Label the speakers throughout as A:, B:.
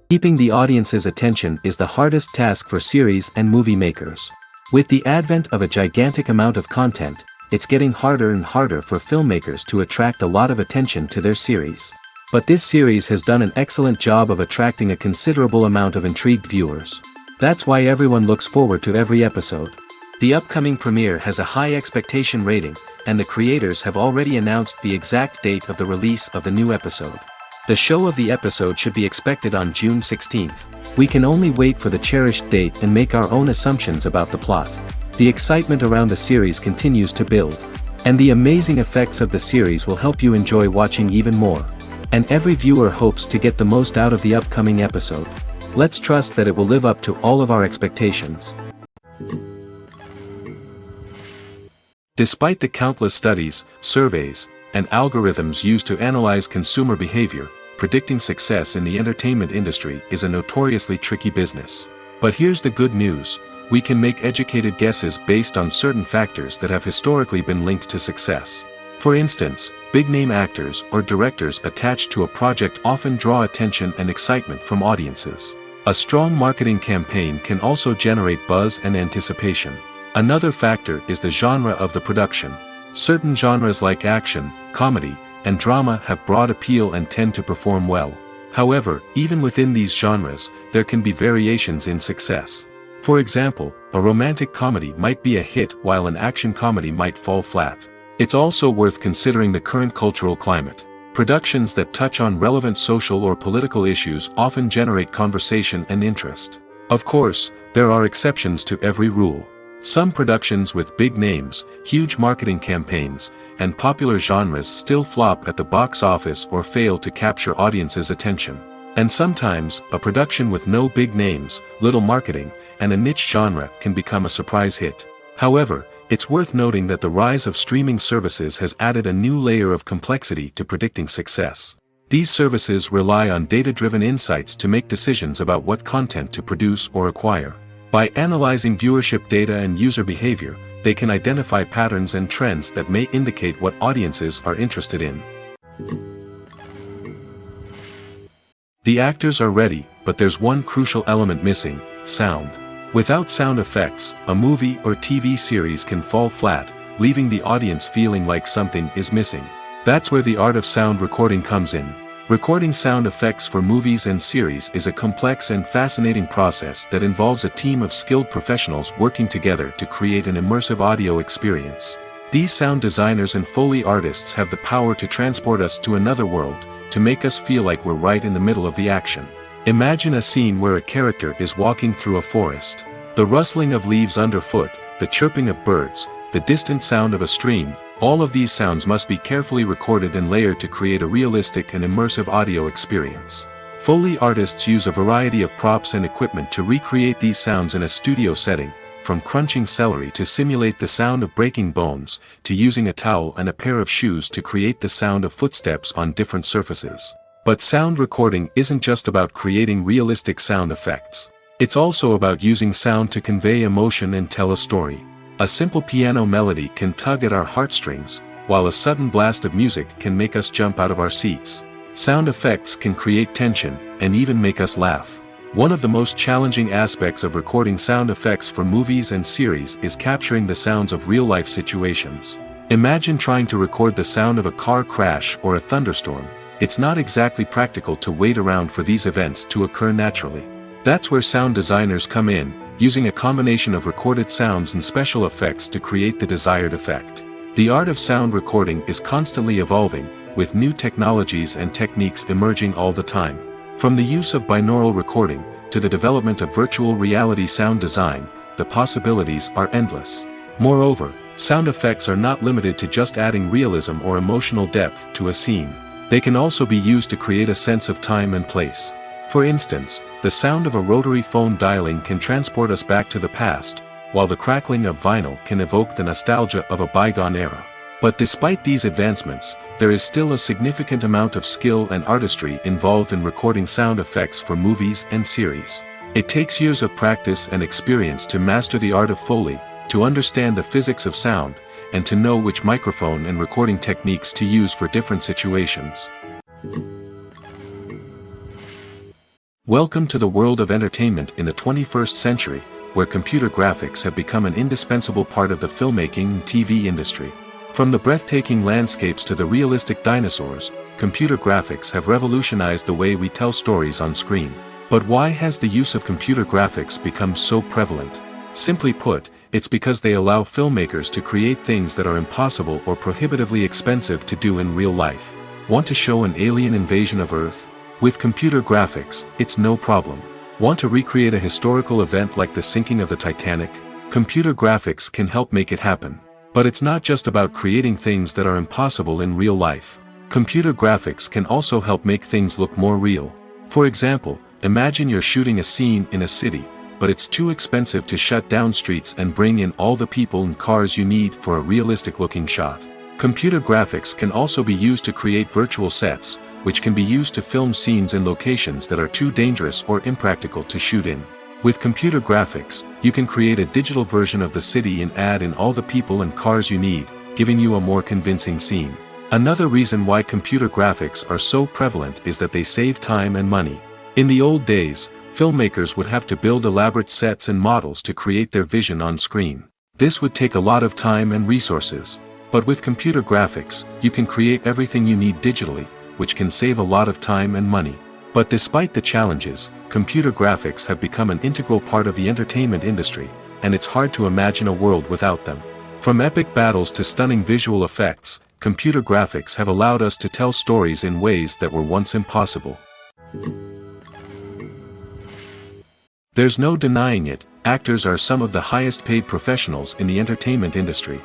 A: Keeping the audience's attention is the hardest task for series and movie makers. With the advent of a gigantic amount of content, it's getting harder and harder for filmmakers to attract a lot of attention to their series. But this series has done an excellent job of attracting a considerable amount of intrigued viewers. That's why everyone looks forward to every episode. The upcoming premiere has a high expectation rating, and the creators have already announced the exact date of the release of the new episode. The show of the episode should be expected on June 16th. We can only wait for the cherished date and make our own assumptions about the plot. The excitement around the series continues to build. And the amazing effects of the series will help you enjoy watching even more. And every viewer hopes to get the most out of the upcoming episode. Let's trust that it will live up to all of our expectations. Despite the countless studies, surveys, and algorithms used to analyze consumer behavior, predicting success in the entertainment industry is a notoriously tricky business. But here's the good news: we can make educated guesses based on certain factors that have historically been linked to success. For instance, big-name actors or directors attached to a project often draw attention and excitement from audiences. A strong marketing campaign can also generate buzz and anticipation. Another factor is the genre of the production. Certain genres like action, comedy, and drama have broad appeal and tend to perform well. However, even within these genres, there can be variations in success. For example, a romantic comedy might be a hit while an action comedy might fall flat. It's also worth considering the current cultural climate. Productions that touch on relevant social or political issues often generate conversation and interest. Of course, there are exceptions to every rule. Some productions with big names, huge marketing campaigns, and popular genres still flop at the box office or fail to capture audiences' attention. And sometimes, a production with no big names, little marketing, and a niche genre can become a surprise hit. However, it's worth noting that the rise of streaming services has added a new layer of complexity to predicting success. These services rely on data-driven insights to make decisions about what content to produce or acquire. By analyzing viewership data and user behavior, they can identify patterns and trends that may indicate what audiences are interested in. The actors are ready, but there's one crucial element missing: sound. Without sound effects, a movie or TV series can fall flat, leaving the audience feeling like something is missing. That's where the art of sound recording comes in. Recording sound effects for movies and series is a complex and fascinating process that involves a team of skilled professionals working together to create an immersive audio experience. These sound designers and Foley artists have the power to transport us to another world, to make us feel like we're right in the middle of the action. Imagine a scene where a character is walking through a forest. The rustling of leaves underfoot, the chirping of birds, the distant sound of a stream, all of these sounds must be carefully recorded and layered to create a realistic and immersive audio experience. Foley artists use a variety of props and equipment to recreate these sounds in a studio setting, from crunching celery to simulate the sound of breaking bones, to using a towel and a pair of shoes to create the sound of footsteps on different surfaces. But sound recording isn't just about creating realistic sound effects. It's also about using sound to convey emotion and tell a story. A simple piano melody can tug at our heartstrings, while a sudden blast of music can make us jump out of our seats. Sound effects can create tension, and even make us laugh. One of the most challenging aspects of recording sound effects for movies and series is capturing the sounds of real-life situations. Imagine trying to record the sound of a car crash or a thunderstorm. It's not exactly practical to wait around for these events to occur naturally. That's where sound designers come in, using a combination of recorded sounds and special effects to create the desired effect. The art of sound recording is constantly evolving, with new technologies and techniques emerging all the time. From the use of binaural recording, to the development of virtual reality sound design, the possibilities are endless. Moreover, sound effects are not limited to just adding realism or emotional depth to a scene. They can also be used to create a sense of time and place. For instance, the sound of a rotary phone dialing can transport us back to the past, while the crackling of vinyl can evoke the nostalgia of a bygone era. But despite these advancements, there is still a significant amount of skill and artistry involved in recording sound effects for movies and series. It takes years of practice and experience to master the art of Foley, to understand the physics of sound, and to know which microphone and recording techniques to use for different situations. Welcome to the world of entertainment in the 21st century, where computer graphics have become an indispensable part of the filmmaking and TV industry. From the breathtaking landscapes to the realistic dinosaurs, computer graphics have revolutionized the way we tell stories on screen. But why has the use of computer graphics become so prevalent? Simply put, it's because they allow filmmakers to create things that are impossible or prohibitively expensive to do in real life. Want to show an alien invasion of Earth? With computer graphics, it's no problem. Want to recreate a historical event like the sinking of the Titanic? Computer graphics can help make it happen. But it's not just about creating things that are impossible in real life. Computer graphics can also help make things look more real. For example, imagine you're shooting a scene in a city, but it's too expensive to shut down streets and bring in all the people and cars you need for a realistic-looking shot. Computer graphics can also be used to create virtual sets, which can be used to film scenes in locations that are too dangerous or impractical to shoot in. With computer graphics, you can create a digital version of the city and add in all the people and cars you need, giving you a more convincing scene. Another reason why computer graphics are so prevalent is that they save time and money. In the old days, filmmakers would have to build elaborate sets and models to create their vision on screen. This would take a lot of time and resources. But with computer graphics, you can create everything you need digitally, which can save a lot of time and money. But despite the challenges, computer graphics have become an integral part of the entertainment industry, and it's hard to imagine a world without them. From epic battles to stunning visual effects, computer graphics have allowed us to tell stories in ways that were once impossible. There's no denying it, actors are some of the highest paid professionals in the entertainment industry.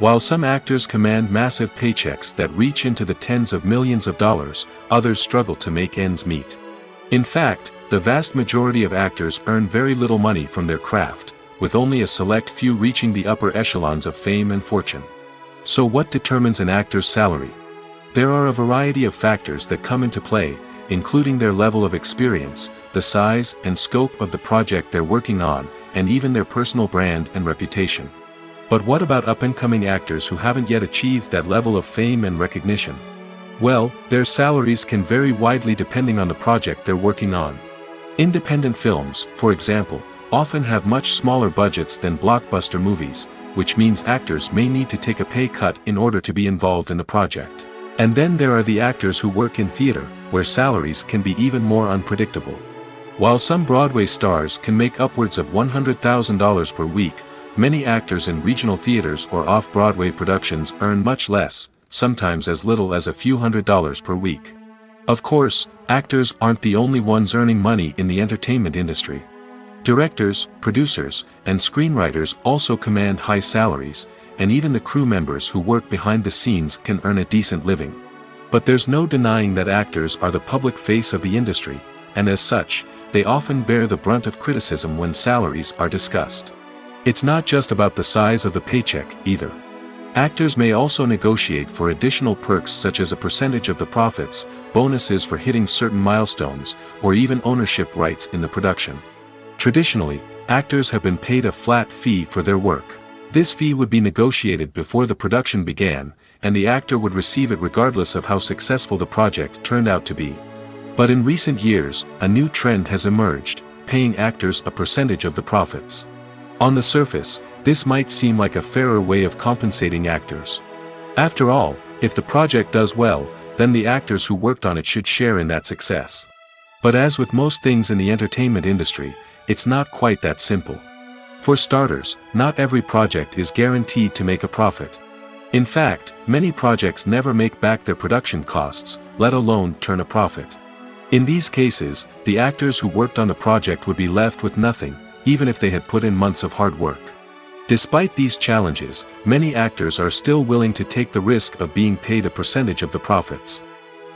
A: While some actors command massive paychecks that reach into the tens of millions of dollars, others struggle to make ends meet. In fact, the vast majority of actors earn very little money from their craft, with only a select few reaching the upper echelons of fame and fortune. So what determines an actor's salary? There are a variety of factors that come into play, including their level of experience, the size and scope of the project they're working on, and even their personal brand and reputation. But what about up-and-coming actors who haven't yet achieved that level of fame and recognition? Well, their salaries can vary widely depending on the project they're working on. Independent films, for example, often have much smaller budgets than blockbuster movies, which means actors may need to take a pay cut in order to be involved in the project. And then there are the actors who work in theater, where salaries can be even more unpredictable. While some Broadway stars can make upwards of $100,000 per week, many actors in regional theaters or off-Broadway productions earn much less, sometimes as little as a few $100s per week. Of course, actors aren't the only ones earning money in the entertainment industry. Directors, producers, and screenwriters also command high salaries, and even the crew members who work behind the scenes can earn a decent living. But there's no denying that actors are the public face of the industry, and as such, they often bear the brunt of criticism when salaries are discussed. It's not just about the size of the paycheck, either. Actors may also negotiate for additional perks such as a percentage of the profits, bonuses for hitting certain milestones, or even ownership rights in the production. Traditionally, actors have been paid a flat fee for their work. This fee would be negotiated before the production began, and the actor would receive it regardless of how successful the project turned out to be. But in recent years, a new trend has emerged, paying actors a percentage of the profits. On the surface, this might seem like a fairer way of compensating actors. After all, if the project does well, then the actors who worked on it should share in that success. But as with most things in the entertainment industry, it's not quite that simple. For starters, not every project is guaranteed to make a profit. In fact, many projects never make back their production costs, let alone turn a profit. In these cases, the actors who worked on the project would be left with nothing, even if they had put in months of hard work. Despite these challenges, many actors are still willing to take the risk of being paid a percentage of the profits.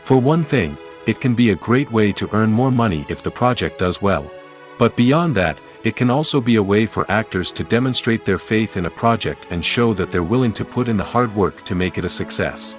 A: For one thing, it can be a great way to earn more money if the project does well. But beyond that, it can also be a way for actors to demonstrate their faith in a project and show that they're willing to put in the hard work to make it a success.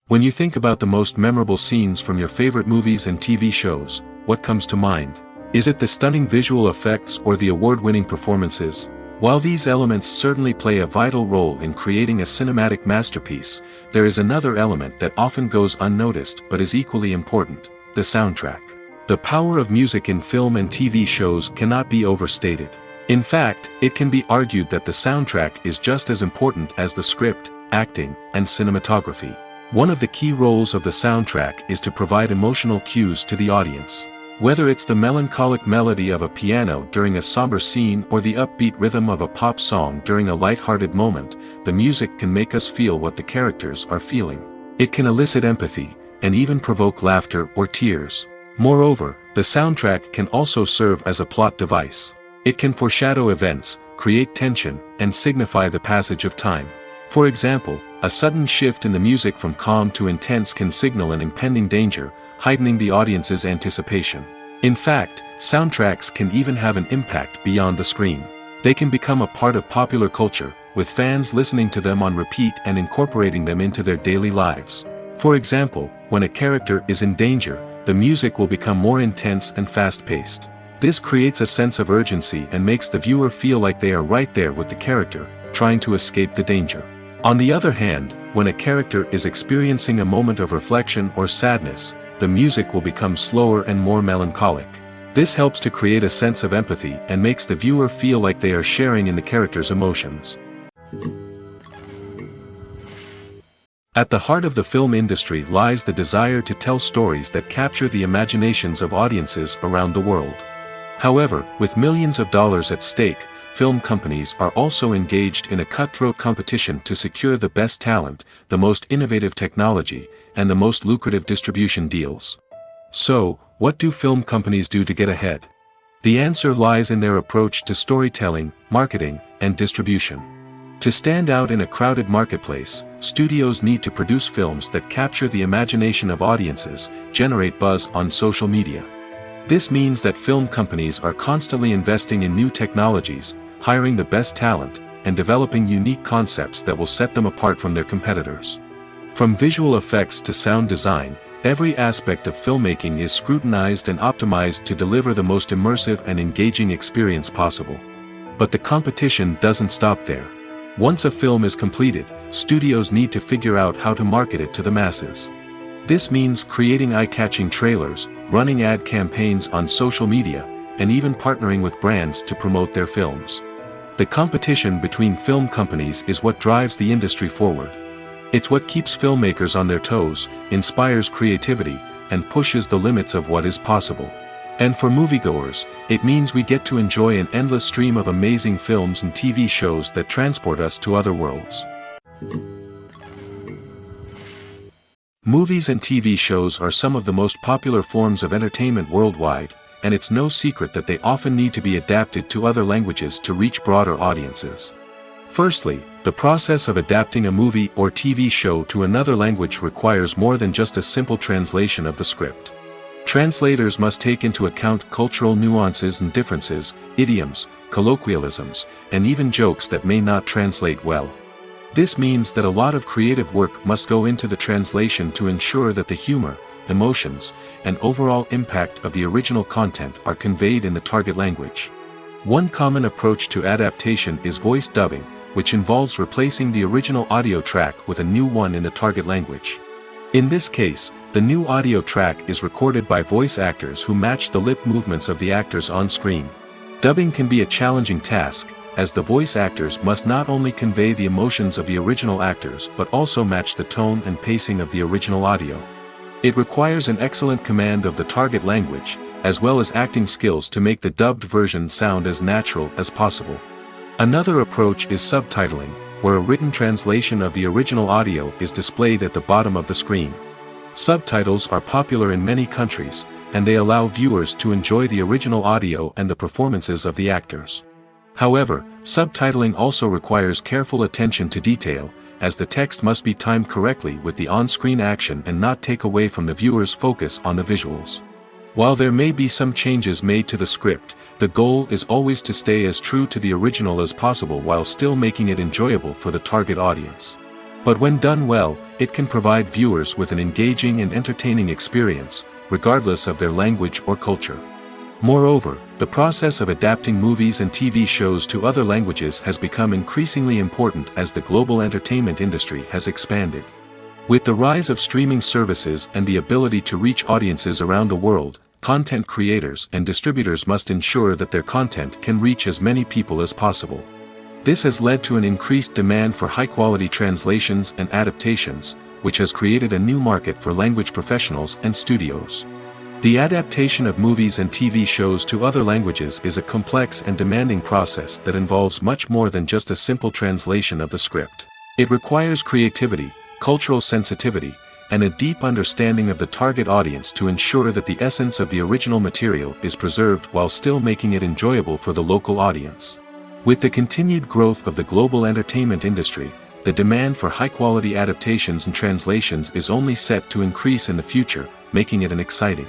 A: When you think about the most memorable scenes from your favorite movies and TV shows, what comes to mind? Is it the stunning visual effects or the award-winning performances? While these elements certainly play a vital role in creating a cinematic masterpiece, there is another element that often goes unnoticed but is equally important: the soundtrack. The power of music in film and TV shows cannot be overstated. In fact, it can be argued that the soundtrack is just as important as the script, acting, and cinematography. One of the key roles of the soundtrack is to provide emotional cues to the audience. Whether it's the melancholic melody of a piano during a somber scene or the upbeat rhythm of a pop song during a light-hearted moment, the music can make us feel what the characters are feeling. It can elicit empathy, and even provoke laughter or tears. Moreover, the soundtrack can also serve as a plot device. It can foreshadow events, create tension, and signify the passage of time. For example, a sudden shift in the music from calm to intense can signal an impending danger, heightening the audience's anticipation. In fact, soundtracks can even have an impact beyond the screen. They can become a part of popular culture, with fans listening to them on repeat and incorporating them into their daily lives. For example, when a character is in danger, the music will become more intense and fast-paced. This creates a sense of urgency and makes the viewer feel like they are right there with the character, trying to escape the danger. On the other hand, when a character is experiencing a moment of reflection or sadness, the music will become slower and more melancholic. This helps to create a sense of empathy and makes the viewer feel like they are sharing in the character's emotions. At the heart of the film industry lies the desire to tell stories that capture the imaginations of audiences around the world. However, with millions of dollars at stake, film companies are also engaged in a cutthroat competition to secure the best talent, the most innovative technology, and the most lucrative distribution deals. So, what do film companies do to get ahead? The answer lies in their approach to storytelling, marketing, and distribution. To stand out in a crowded marketplace, studios need to produce films that capture the imagination of audiences, generate buzz on social media. This means that film companies are constantly investing in new technologies, hiring the best talent, and developing unique concepts that will set them apart from their competitors. From visual effects to sound design, every aspect of filmmaking is scrutinized and optimized to deliver the most immersive and engaging experience possible. But the competition doesn't stop there. Once a film is completed, studios need to figure out how to market it to the masses. This means creating eye-catching trailers, running ad campaigns on social media, and even partnering with brands to promote their films. The competition between film companies is what drives the industry forward. It's what keeps filmmakers on their toes, inspires creativity, and pushes the limits of what is possible. And for moviegoers, it means we get to enjoy an endless stream of amazing films and TV shows that transport us to other worlds. Movies and TV shows are some of the most popular forms of entertainment worldwide, and it's no secret that they often need to be adapted to other languages to reach broader audiences. Firstly, the process of adapting a movie or TV show to another language requires more than just a simple translation of the script. Translators must take into account cultural nuances and differences, idioms, colloquialisms, and even jokes that may not translate well. This means that a lot of creative work must go into the translation to ensure that the humor, emotions, and overall impact of the original content are conveyed in the target language. One common approach to adaptation is voice dubbing, which involves replacing the original audio track with a new one in the target language. In this case, the new audio track is recorded by voice actors who match the lip movements of the actors on screen. Dubbing can be a challenging task, as the voice actors must not only convey the emotions of the original actors but also match the tone and pacing of the original audio. It requires an excellent command of the target language, as well as acting skills to make the dubbed version sound as natural as possible. Another approach is subtitling, where a written translation of the original audio is displayed at the bottom of the screen. Subtitles are popular in many countries, and they allow viewers to enjoy the original audio and the performances of the actors. However, subtitling also requires careful attention to detail, as the text must be timed correctly with the on-screen action and not take away from the viewer's focus on the visuals. While there may be some changes made to the script, the goal is always to stay as true to the original as possible while still making it enjoyable for the target audience. But when done well, it can provide viewers with an engaging and entertaining experience, regardless of their language or culture. Moreover, the process of adapting movies and TV shows to other languages has become increasingly important as the global entertainment industry has expanded. With the rise of streaming services and the ability to reach audiences around the world, content creators and distributors must ensure that their content can reach as many people as possible. This has led to an increased demand for high-quality translations and adaptations, which has created a new market for language professionals and studios. The adaptation of movies and TV shows to other languages is a complex and demanding process that involves much more than just a simple translation of the script. It requires creativity, cultural sensitivity, and a deep understanding of the target audience to ensure that the essence of the original material is preserved while still making it enjoyable for the local audience. With the continued growth of the global entertainment industry, the demand for high-quality adaptations and translations is only set to increase in the future, making it an exciting.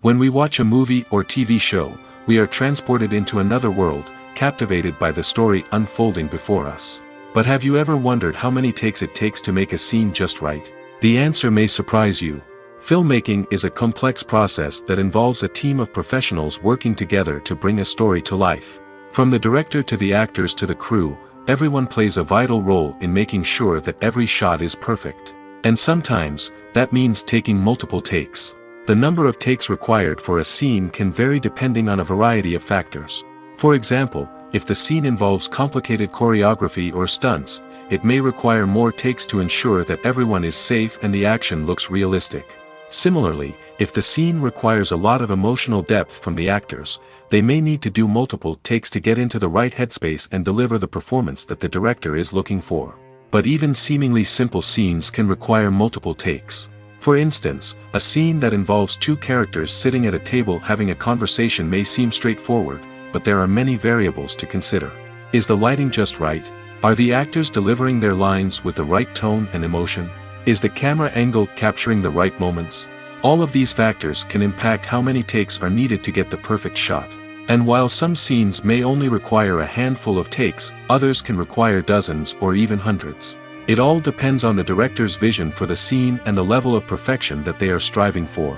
A: When we watch a movie or TV show, we are transported into another world, captivated by the story unfolding before us. But have you ever wondered how many takes it takes to make a scene just right? The answer may surprise you. Filmmaking is a complex process that involves a team of professionals working together to bring a story to life. From the director to the actors to the crew, everyone plays a vital role in making sure that every shot is perfect. And sometimes, that means taking multiple takes. The number of takes required for a scene can vary depending on a variety of factors. For example, if the scene involves complicated choreography or stunts, it may require more takes to ensure that everyone is safe and the action looks realistic. Similarly, if the scene requires a lot of emotional depth from the actors, they may need to do multiple takes to get into the right headspace and deliver the performance that the director is looking for. But even seemingly simple scenes can require multiple takes. For instance, a scene that involves two characters sitting at a table having a conversation may seem straightforward, but there are many variables to consider. Is the lighting just right? Are the actors delivering their lines with the right tone and emotion? Is the camera angle capturing the right moments? All of these factors can impact how many takes are needed to get the perfect shot. And while some scenes may only require a handful of takes, others can require dozens or even hundreds. It all depends on the director's vision for the scene and the level of perfection that they are striving for.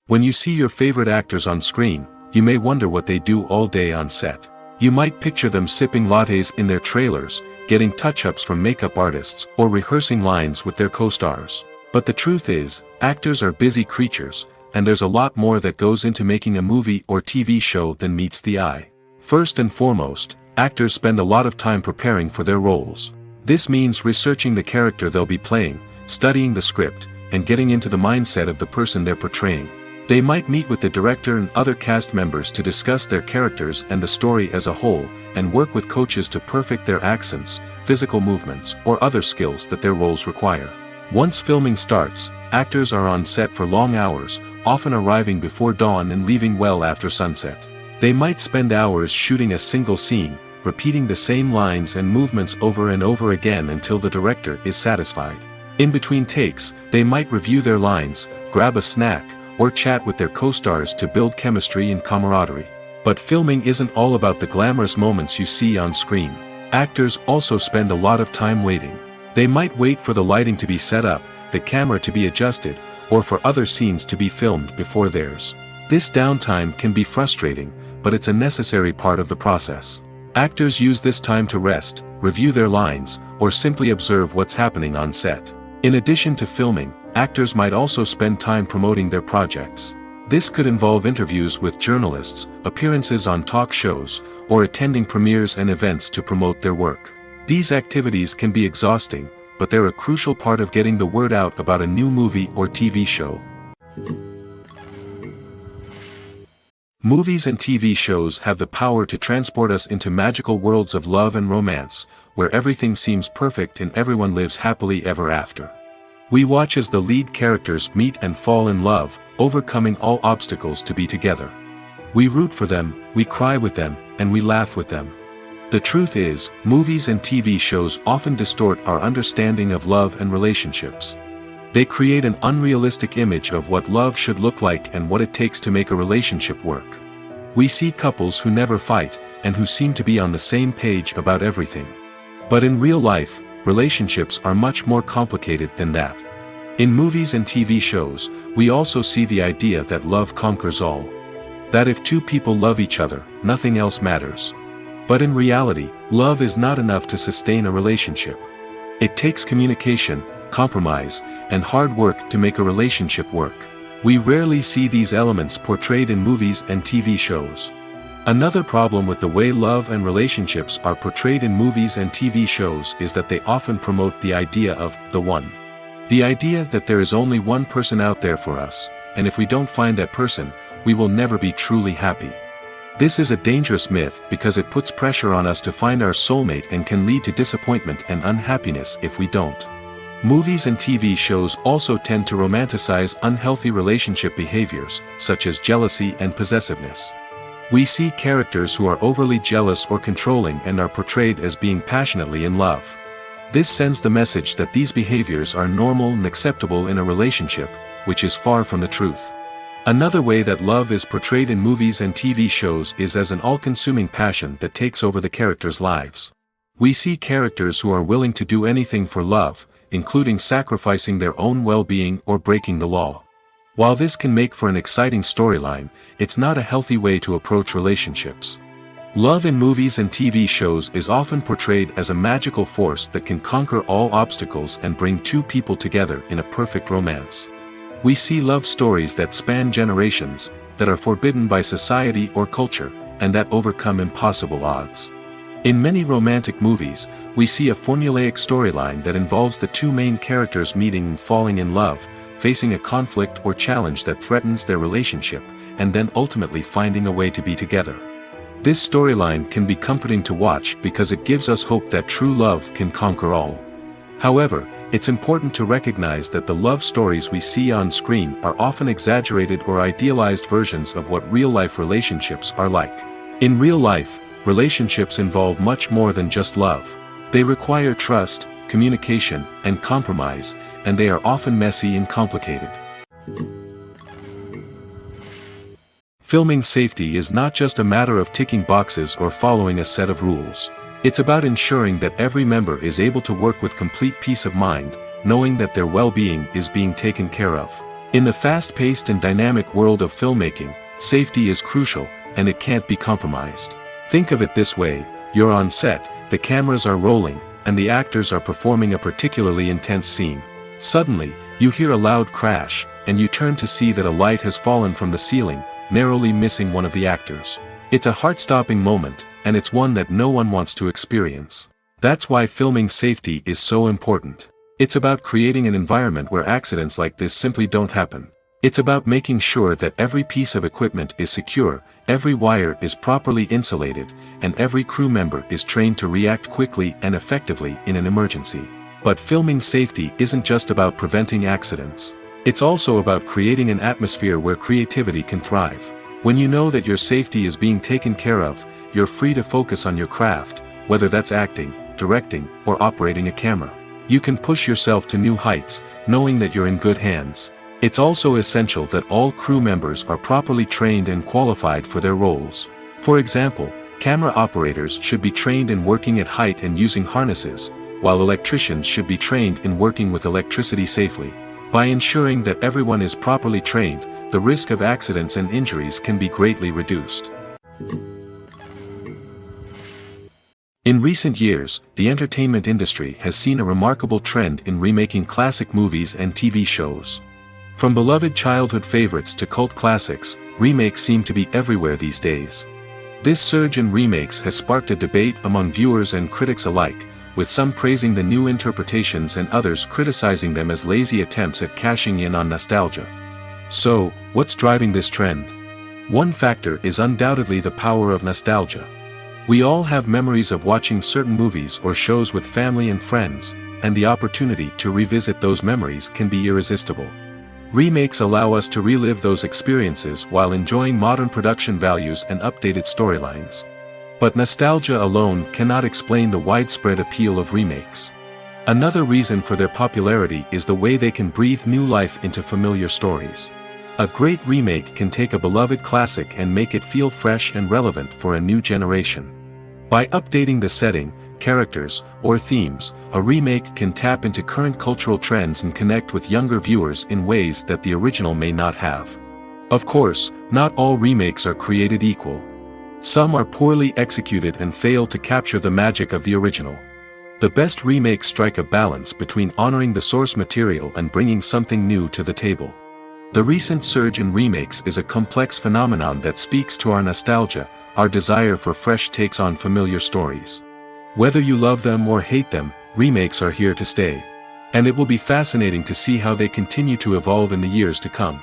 A: When you see your favorite actors on screen, you may wonder what they do all day on set. You might picture them sipping lattes in their trailers, getting touch-ups from makeup artists, or rehearsing lines with their co-stars. But the truth is, actors are busy creatures, and there's a lot more that goes into making a movie or TV show than meets the eye. First and foremost, actors spend a lot of time preparing for their roles. This means researching the character they'll be playing, studying the script, and getting into the mindset of the person they're portraying. They might meet with the director and other cast members to discuss their characters and the story as a whole, and work with coaches to perfect their accents, physical movements, or other skills that their roles require. Once filming starts, actors are on set for long hours, often arriving before dawn and leaving well after sunset. They might spend hours shooting a single scene, repeating the same lines and movements over and over again until the director is satisfied. In between takes, they might review their lines, grab a snack, or chat with their co-stars to build chemistry and camaraderie. But filming isn't all about the glamorous moments you see on screen. Actors also spend a lot of time waiting. They might wait for the lighting to be set up, the camera to be adjusted, or for other scenes to be filmed before theirs. This downtime can be frustrating, but it's a necessary part of the process. Actors use this time to rest, review their lines, or simply observe what's happening on set. In addition to filming, actors might also spend time promoting their projects. This could involve interviews with journalists, appearances on talk shows, or attending premieres and events to promote their work. These activities can be exhausting, but they're a crucial part of getting the word out about a new movie or TV show. Movies and TV shows have the power to transport us into magical worlds of love and romance, where everything seems perfect and everyone lives happily ever after. We watch as the lead characters meet and fall in love, overcoming all obstacles to be together. We root for them, we cry with them, and we laugh with them. The truth is, movies and TV shows often distort our understanding of love and relationships. They create an unrealistic image of what love should look like and what it takes to make a relationship work. We see couples who never fight, and who seem to be on the same page about everything. But in real life, relationships are much more complicated than that. In movies and TV shows, we also see the idea that love conquers all. That if two people love each other, nothing else matters. But in reality, love is not enough to sustain a relationship. It takes communication, compromise, and hard work to make a relationship work. We rarely see these elements portrayed in movies and TV shows. Another problem with the way love and relationships are portrayed in movies and TV shows is that they often promote the idea of the one. The idea that there is only one person out there for us, and if we don't find that person, we will never be truly happy. This is a dangerous myth because it puts pressure on us to find our soulmate and can lead to disappointment and unhappiness if we don't. Movies and TV shows also tend to romanticize unhealthy relationship behaviors, such as jealousy and possessiveness. We see characters who are overly jealous or controlling and are portrayed as being passionately in love. This sends the message that these behaviors are normal and acceptable in a relationship, which is far from the truth. Another way that love is portrayed in movies and TV shows is as an all-consuming passion that takes over the characters' lives. We see characters who are willing to do anything for love, including sacrificing their own well-being or breaking the law. While this can make for an exciting storyline, it's not a healthy way to approach relationships. Love in movies and TV shows is often portrayed as a magical force that can conquer all obstacles and bring two people together in a perfect romance. We see love stories that span generations, that are forbidden by society or culture, and that overcome impossible odds. In many romantic movies, we see a formulaic storyline that involves the two main characters meeting and falling in love, facing a conflict or challenge that threatens their relationship, and then ultimately finding a way to be together. This storyline can be comforting to watch because it gives us hope that true love can conquer all. However, it's important to recognize that the love stories we see on screen are often exaggerated or idealized versions of what real-life relationships are like. In real life, relationships involve much more than just love. They require trust, communication, and compromise, and they are often messy and complicated. Filming safety is not just a matter of ticking boxes or following a set of rules. It's about ensuring that every member is able to work with complete peace of mind, knowing that their well-being is being taken care of. In the fast-paced and dynamic world of filmmaking, safety is crucial, and it can't be compromised. Think of it this way: you're on set, the cameras are rolling, and the actors are performing a particularly intense scene. Suddenly, you hear a loud crash, and you turn to see that a light has fallen from the ceiling, narrowly missing one of the actors. It's a heart-stopping moment, and it's one that no one wants to experience. That's why filming safety is so important. It's about creating an environment where accidents like this simply don't happen. It's about making sure that every piece of equipment is secure, every wire is properly insulated, and every crew member is trained to react quickly and effectively in an emergency. But filming safety isn't just about preventing accidents. It's also about creating an atmosphere where creativity can thrive. When you know that your safety is being taken care of, you're free to focus on your craft, whether that's acting, directing, or operating a camera. You can push yourself to new heights, knowing that you're in good hands. It's also essential that all crew members are properly trained and qualified for their roles. For example, camera operators should be trained in working at height and using harnesses, while electricians should be trained in working with electricity safely. By ensuring that everyone is properly trained, the risk of accidents and injuries can be greatly reduced. In recent years, the entertainment industry has seen a remarkable trend in remaking classic movies and TV shows. From beloved childhood favorites to cult classics, remakes seem to be everywhere these days. This surge in remakes has sparked a debate among viewers and critics alike, with some praising the new interpretations and others criticizing them as lazy attempts at cashing in on nostalgia. So, what's driving this trend? One factor is undoubtedly the power of nostalgia. We all have memories of watching certain movies or shows with family and friends, and the opportunity to revisit those memories can be irresistible. Remakes allow us to relive those experiences while enjoying modern production values and updated storylines. But nostalgia alone cannot explain the widespread appeal of remakes. Another reason for their popularity is the way they can breathe new life into familiar stories. A great remake can take a beloved classic and make it feel fresh and relevant for a new generation. By updating the setting, characters, or themes, a remake can tap into current cultural trends and connect with younger viewers in ways that the original may not have. Of course, not all remakes are created equal. Some are poorly executed and fail to capture the magic of the original. The best remakes strike a balance between honoring the source material and bringing something new to the table. The recent surge in remakes is a complex phenomenon that speaks to our nostalgia, our desire for fresh takes on familiar stories. Whether you love them or hate them, remakes are here to stay. And it will be fascinating to see how they continue to evolve in the years to come.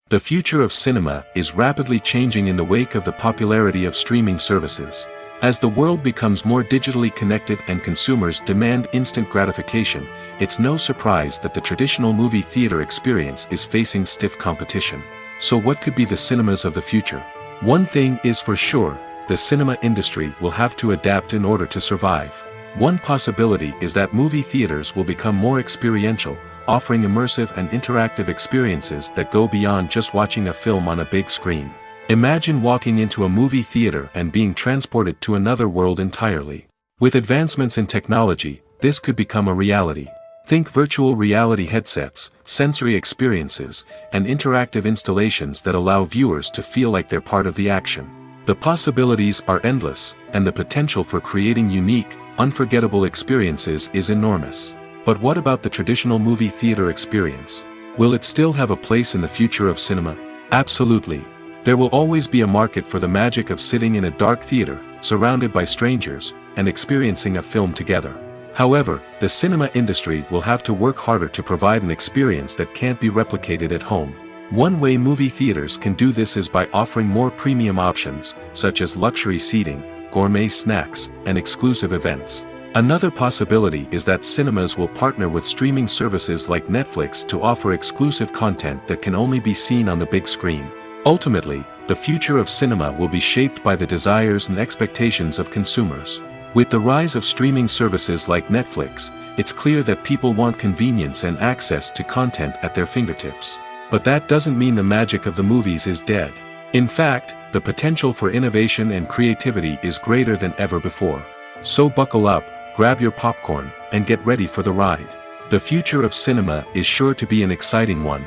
A: The future of cinema is rapidly changing in the wake of the popularity of streaming services. As the world becomes more digitally connected and consumers demand instant gratification, it's no surprise that the traditional movie theater experience is facing stiff competition. So what could be the cinemas of the future? One thing is for sure, the cinema industry will have to adapt in order to survive. One possibility is that movie theaters will become more experiential, offering immersive and interactive experiences that go beyond just watching a film on a big screen. Imagine walking into a movie theater and being transported to another world entirely. With advancements in technology, this could become a reality. Think virtual reality headsets, sensory experiences, and interactive installations that allow viewers to feel like they're part of the action. The possibilities are endless, and the potential for creating unique, unforgettable experiences is enormous. But what about the traditional movie theater experience? Will it still have a place in the future of cinema? Absolutely. There will always be a market for the magic of sitting in a dark theater, surrounded by strangers, and experiencing a film together. However, the cinema industry will have to work harder to provide an experience that can't be replicated at home. One way movie theaters can do this is by offering more premium options, such as luxury seating, gourmet snacks, and exclusive events. Another possibility is that cinemas will partner with streaming services like Netflix to offer exclusive content that can only be seen on the big screen. Ultimately, the future of cinema will be shaped by the desires and expectations of consumers. With the rise of streaming services like Netflix, it's clear that people want convenience and access to content at their fingertips. But that doesn't mean the magic of the movies is dead. In fact, the potential for innovation and creativity is greater than ever before. So buckle up, grab your popcorn, and get ready for the ride. The future of cinema is sure to be an exciting one.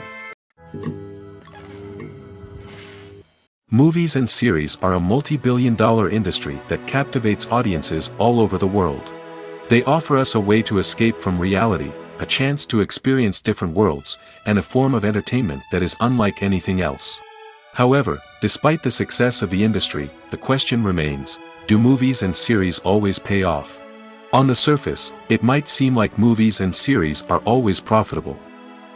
A: Movies and series are a multi-billion-dollar industry that captivates audiences all over the world. They offer us a way to escape from reality, a chance to experience different worlds, and a form of entertainment that is unlike anything else. However, despite the success of the industry, the question remains, do movies and series always pay off? On the surface, it might seem like movies and series are always profitable.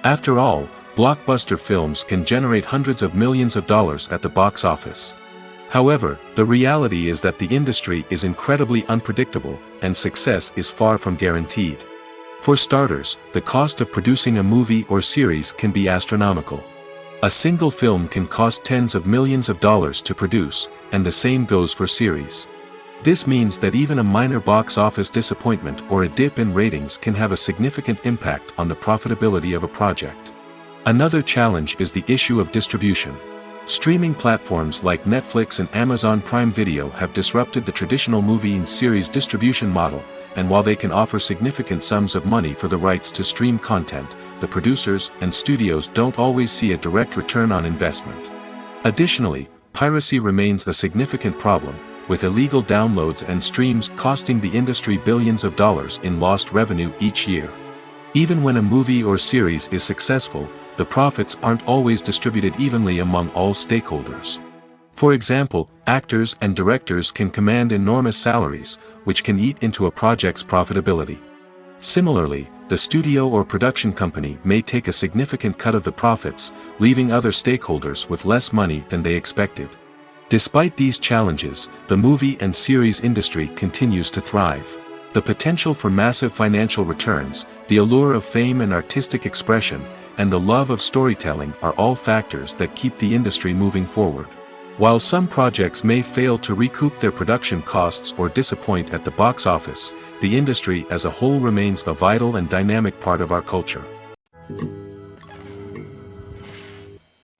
A: After all, blockbuster films can generate hundreds of millions of dollars at the box office. However, the reality is that the industry is incredibly unpredictable, and success is far from guaranteed. For starters, the cost of producing a movie or series can be astronomical. A single film can cost tens of millions of dollars to produce, and the same goes for series. This means that even a minor box office disappointment or a dip in ratings can have a significant impact on the profitability of a project. Another challenge is the issue of distribution. Streaming platforms like Netflix and Amazon Prime Video have disrupted the traditional movie and series distribution model, and while they can offer significant sums of money for the rights to stream content, the producers and studios don't always see a direct return on investment. Additionally, piracy remains a significant problem, with illegal downloads and streams costing the industry billions of dollars in lost revenue each year. Even when a movie or series is successful, the profits aren't always distributed evenly among all stakeholders. For example, actors and directors can command enormous salaries, which can eat into a project's profitability. Similarly, the studio or production company may take a significant cut of the profits, leaving other stakeholders with less money than they expected. Despite these challenges, the movie and series industry continues to thrive. The potential for massive financial returns, the allure of fame and artistic expression, and the love of storytelling are all factors that keep the industry moving forward. While some projects may fail to recoup their production costs or disappoint at the box office, the industry as a whole remains a vital and dynamic part of our culture.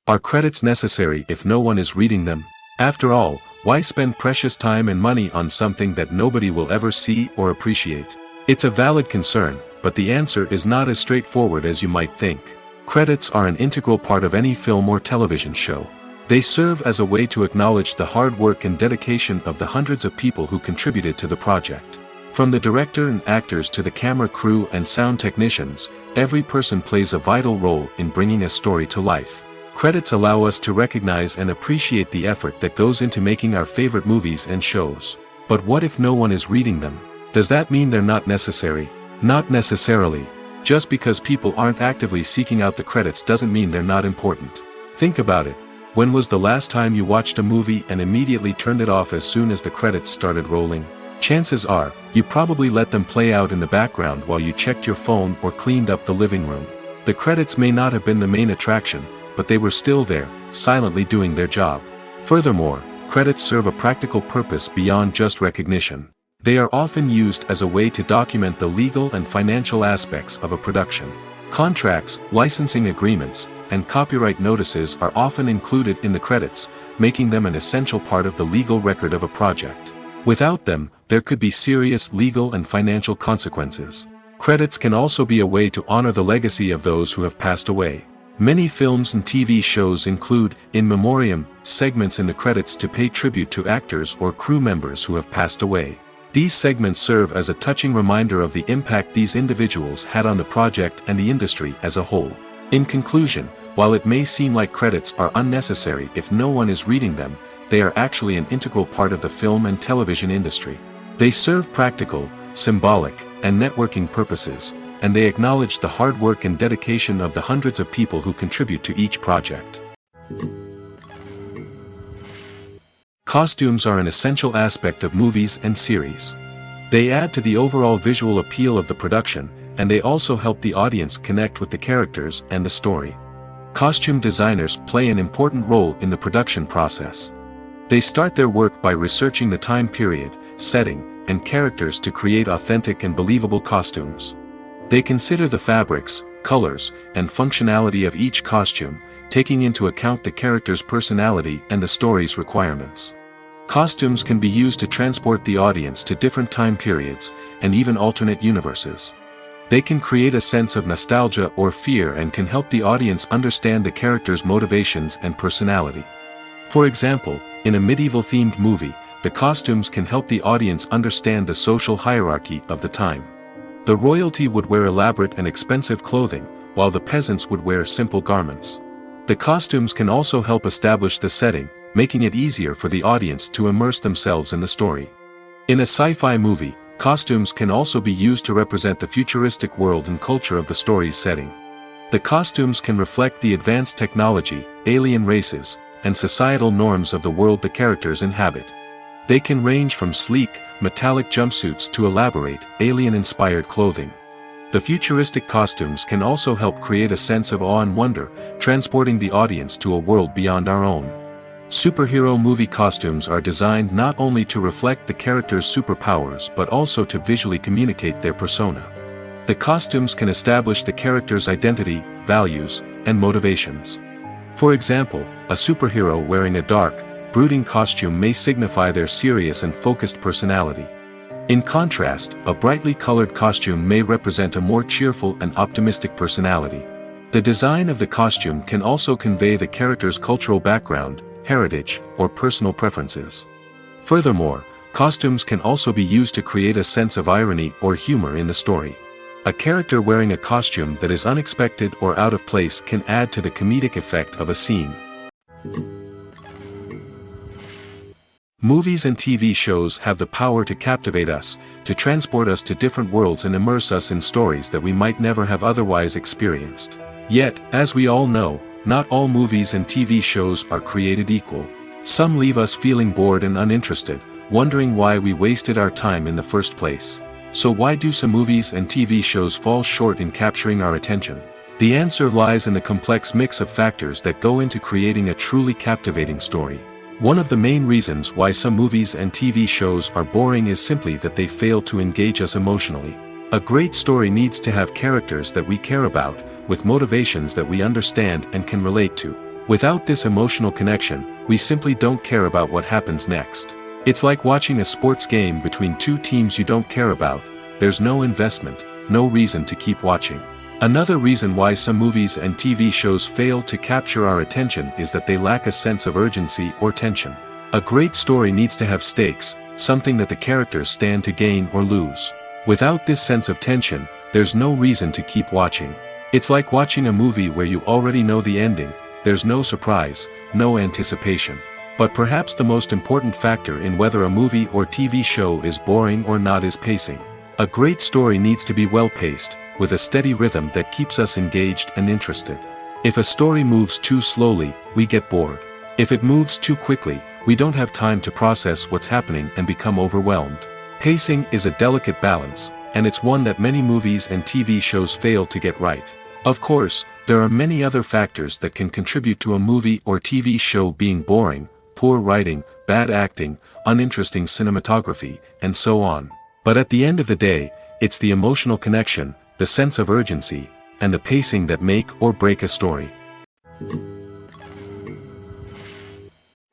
A: Are credits necessary if no one is reading them? After all, Why spend precious time and money on something that nobody will ever see or appreciate? It's a valid concern, but the answer is not as straightforward as you might think. Credits are an integral part of any film or television show. They serve as a way to acknowledge the hard work and dedication of the hundreds of people who contributed to the project. From the director and actors to the camera crew and sound technicians, every person plays a vital role in bringing a story to life. Credits allow us to recognize and appreciate the effort that goes into making our favorite movies and shows. But what if no one is reading them? Does that mean they're not necessary? Not necessarily. Just because people aren't actively seeking out the credits doesn't mean they're not important. Think about it. When was the last time you watched a movie and immediately turned it off as soon as the credits started rolling? Chances are, you probably let them play out in the background while you checked your phone or cleaned up the living room. The credits may not have been the main attraction, but they were still there, silently doing their job. Furthermore, credits serve a practical purpose beyond just recognition. They are often used as a way to document the legal and financial aspects of a production. Contracts, licensing agreements, and copyright notices are often included in the credits, making them an essential part of the legal record of a project. Without them, there could be serious legal and financial consequences. Credits can also be a way to honor the legacy of those who have passed away. Many films and TV shows include, in memoriam, segments in the credits to pay tribute to actors or crew members who have passed away. These segments serve as a touching reminder of the impact these individuals had on the project and the industry as a whole. In conclusion, while it may seem like credits are unnecessary if no one is reading them, they are actually an integral part of the film and television industry. They serve practical, symbolic, and networking purposes, and they acknowledge the hard work and dedication of the hundreds of people who contribute to each project. Costumes are an essential aspect of movies and series. They add to the overall visual appeal of the production, and they also help the audience connect with the characters and the story. Costume designers play an important role in the production process. They start their work by researching the time period, setting, and characters to create authentic and believable costumes. They consider the fabrics, colors, and functionality of each costume, taking into account the character's personality and the story's requirements. Costumes can be used to transport the audience to different time periods, and even alternate universes. They can create a sense of nostalgia or fear and can help the audience understand the character's motivations and personality. For example, in a medieval-themed movie, the costumes can help the audience understand the social hierarchy of the time. The royalty would wear elaborate and expensive clothing, while the peasants would wear simple garments. The costumes can also help establish the setting, making it easier for the audience to immerse themselves in the story. In a sci-fi movie, costumes can also be used to represent the futuristic world and culture of the story's setting. The costumes can reflect the advanced technology, alien races, and societal norms of the world the characters inhabit. They can range from sleek, metallic jumpsuits to elaborate, alien-inspired clothing. The futuristic costumes can also help create a sense of awe and wonder, transporting the audience to a world beyond our own. Superhero movie costumes are designed not only to reflect the character's superpowers but also to visually communicate their persona. The costumes can establish the character's identity, values, and motivations. For example, a superhero wearing a dark, brooding costume may signify their serious and focused personality. In contrast, a brightly colored costume may represent a more cheerful and optimistic personality. The design of the costume can also convey the character's cultural background, heritage, or personal preferences. Furthermore, costumes can also be used to create a sense of irony or humor in the story. A character wearing a costume that is unexpected or out of place can add to the comedic effect of a scene. Movies and TV shows have the power to captivate us, to transport us to different worlds and immerse us in stories that we might never have otherwise experienced. Yet, as we all know, not all movies and TV shows are created equal. Some leave us feeling bored and uninterested, wondering why we wasted our time in the first place. So why do some movies and TV shows fall short in capturing our attention? The answer lies in the complex mix of factors that go into creating a truly captivating story. One of the main reasons why some movies and TV shows are boring is simply that they fail to engage us emotionally. A great story needs to have characters that we care about, with motivations that we understand and can relate to. Without this emotional connection, we simply don't care about what happens next. It's like watching a sports game between two teams you don't care about. There's no investment, no reason to keep watching. Another reason why some movies and TV shows fail to capture our attention is that they lack a sense of urgency or tension. A great story needs to have stakes, something that the characters stand to gain or lose. Without this sense of tension, there's no reason to keep watching. It's like watching a movie where you already know the ending. There's no surprise, no anticipation. But perhaps the most important factor in whether a movie or TV show is boring or not is pacing. A great story needs to be well-paced, with a steady rhythm that keeps us engaged and interested. If a story moves too slowly, we get bored. If it moves too quickly, we don't have time to process what's happening and become overwhelmed. Pacing is a delicate balance, and it's one that many movies and TV shows fail to get right. Of course, there are many other factors that can contribute to a movie or TV show being boring: poor writing, bad acting, uninteresting cinematography, and so on. But at the end of the day, it's the emotional connection, the sense of urgency, and the pacing that make or break a story.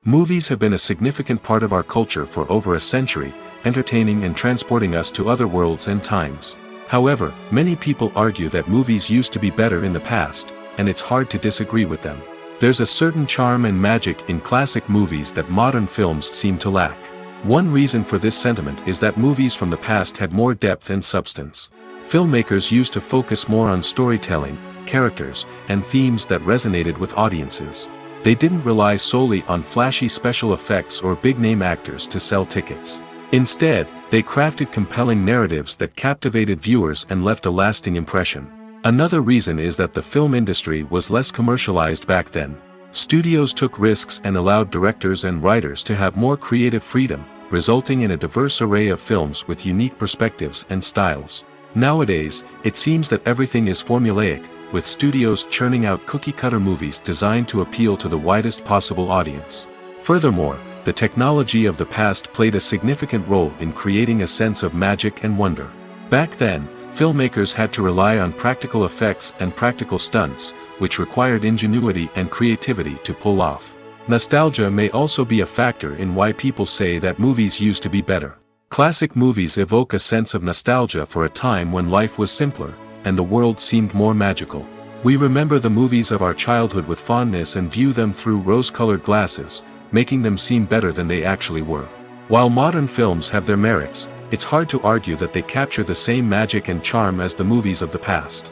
A: Movies have been a significant part of our culture for over a century, entertaining and transporting us to other worlds and times. However, many people argue that movies used to be better in the past, and it's hard to disagree with them. There's a certain charm and magic in classic movies that modern films seem to lack. One reason for this sentiment is that movies from the past had more depth and substance. Filmmakers used to focus more on storytelling, characters, and themes that resonated with audiences. They didn't rely solely on flashy special effects or big-name actors to sell tickets. Instead, they crafted compelling narratives that captivated viewers and left a lasting impression. Another reason is that the film industry was less commercialized back then. Studios took risks and allowed directors and writers to have more creative freedom, resulting in a diverse array of films with unique perspectives and styles. Nowadays, it seems that everything is formulaic, with studios churning out cookie-cutter movies designed to appeal to the widest possible audience. Furthermore, the technology of the past played a significant role in creating a sense of magic and wonder. Back then, filmmakers had to rely on practical effects and practical stunts, which required ingenuity and creativity to pull off. Nostalgia may also be a factor in why people say that movies used to be better. Classic movies evoke a sense of nostalgia for a time when life was simpler, and the world seemed more magical. We remember the movies of our childhood with fondness and view them through rose-colored glasses, making them seem better than they actually were. While modern films have their merits, it's hard to argue that they capture the same magic and charm as the movies of the past.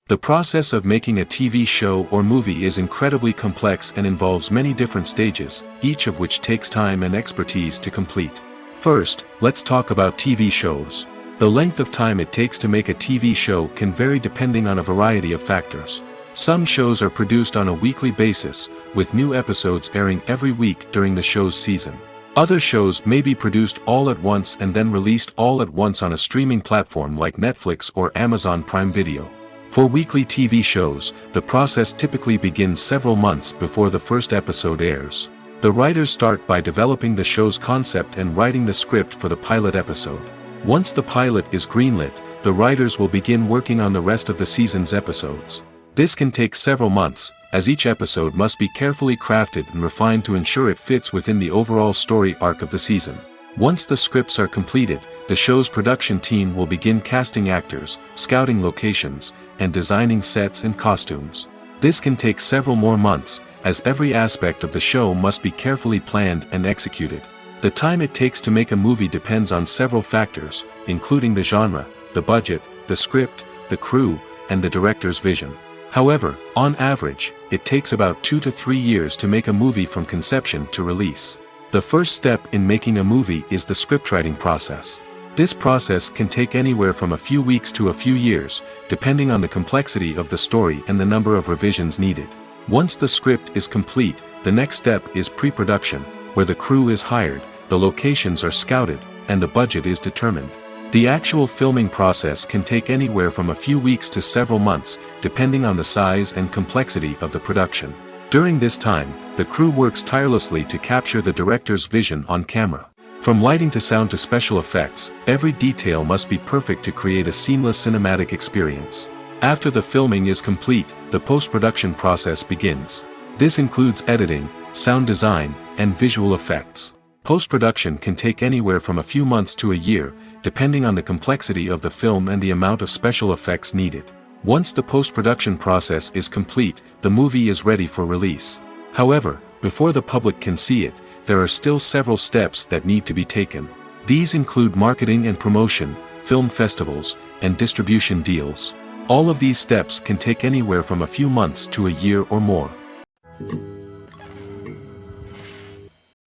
A: The process of making a TV show or movie is incredibly complex and involves many different stages, each of which takes time and expertise to complete. First, let's talk about TV shows. The length of time it takes to make a TV show can vary depending on a variety of factors. Some shows are produced on a weekly basis, with new episodes airing every week during the show's season. Other shows may be produced all at once and then released all at once on a streaming platform like Netflix or Amazon Prime Video. For weekly TV shows, the process typically begins several months before the first episode airs. The writers start by developing the show's concept and writing the script for the pilot episode. Once the pilot is greenlit, the writers will begin working on the rest of the season's episodes. This can take several months, as each episode must be carefully crafted and refined to ensure it fits within the overall story arc of the season. Once the scripts are completed, the show's production team will begin casting actors, scouting locations, and designing sets and costumes. This can take several more months, as every aspect of the show must be carefully planned and executed. The time it takes to make a movie depends on several factors, including the genre, the budget, the script, the crew, and the director's vision. However, on average, it takes about 2 to 3 years to make a movie from conception to release. The first step in making a movie is the scriptwriting process. This process can take anywhere from a few weeks to a few years, depending on the complexity of the story and the number of revisions needed. Once the script is complete, the next step is pre-production, where the crew is hired, the locations are scouted, and the budget is determined. The actual filming process can take anywhere from a few weeks to several months, depending on the size and complexity of the production. During this time, the crew works tirelessly to capture the director's vision on camera. From lighting to sound to special effects, every detail must be perfect to create a seamless cinematic experience. After the filming is complete, the post-production process begins. This includes editing, sound design, and visual effects. Post-production can take anywhere from a few months to a year, depending on the complexity of the film and the amount of special effects needed. Once the post-production process is complete, the movie is ready for release. However, before the public can see it, there are still several steps that need to be taken. These include marketing and promotion, film festivals, and distribution deals. All of these steps can take anywhere from a few months to a year or more.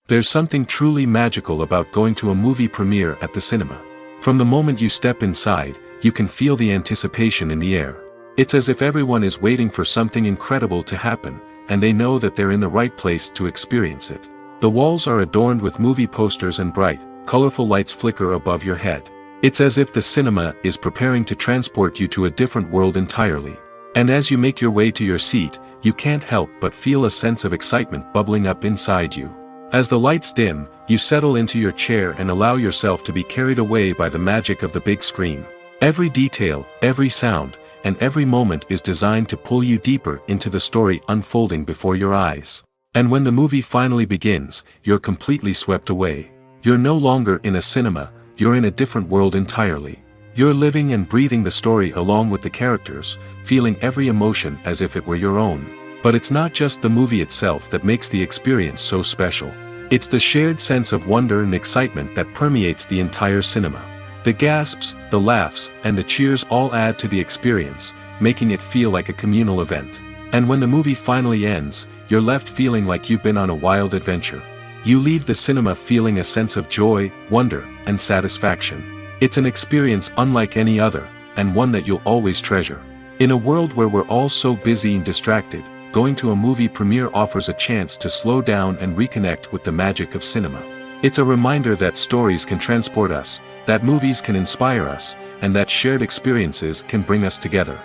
A: There's something truly magical about going to a movie premiere at the cinema. From the moment you step inside, you can feel the anticipation in the air. It's as if everyone is waiting for something incredible to happen, and they know that they're in the right place to experience it. The walls are adorned with movie posters and bright, colorful lights flicker above your head. It's as if the cinema is preparing to transport you to a different world entirely. And as you make your way to your seat, you can't help but feel a sense of excitement bubbling up inside you. As the lights dim, you settle into your chair and allow yourself to be carried away by the magic of the big screen. Every detail, every sound, and every moment is designed to pull you deeper into the story unfolding before your eyes. And when the movie finally begins, you're completely swept away. You're no longer in a cinema, you're in a different world entirely. You're living and breathing the story along with the characters, feeling every emotion as if it were your own. But it's not just the movie itself that makes the experience so special. It's the shared sense of wonder and excitement that permeates the entire cinema. The gasps, the laughs, and the cheers all add to the experience, making it feel like a communal event. And when the movie finally ends, you're left feeling like you've been on a wild adventure. You leave the cinema feeling a sense of joy, wonder, and satisfaction. It's an experience unlike any other, and one that you'll always treasure. In a world where we're all so busy and distracted, going to a movie premiere offers a chance to slow down and reconnect with the magic of cinema. It's a reminder that stories can transport us, that movies can inspire us, and that shared experiences can bring us together.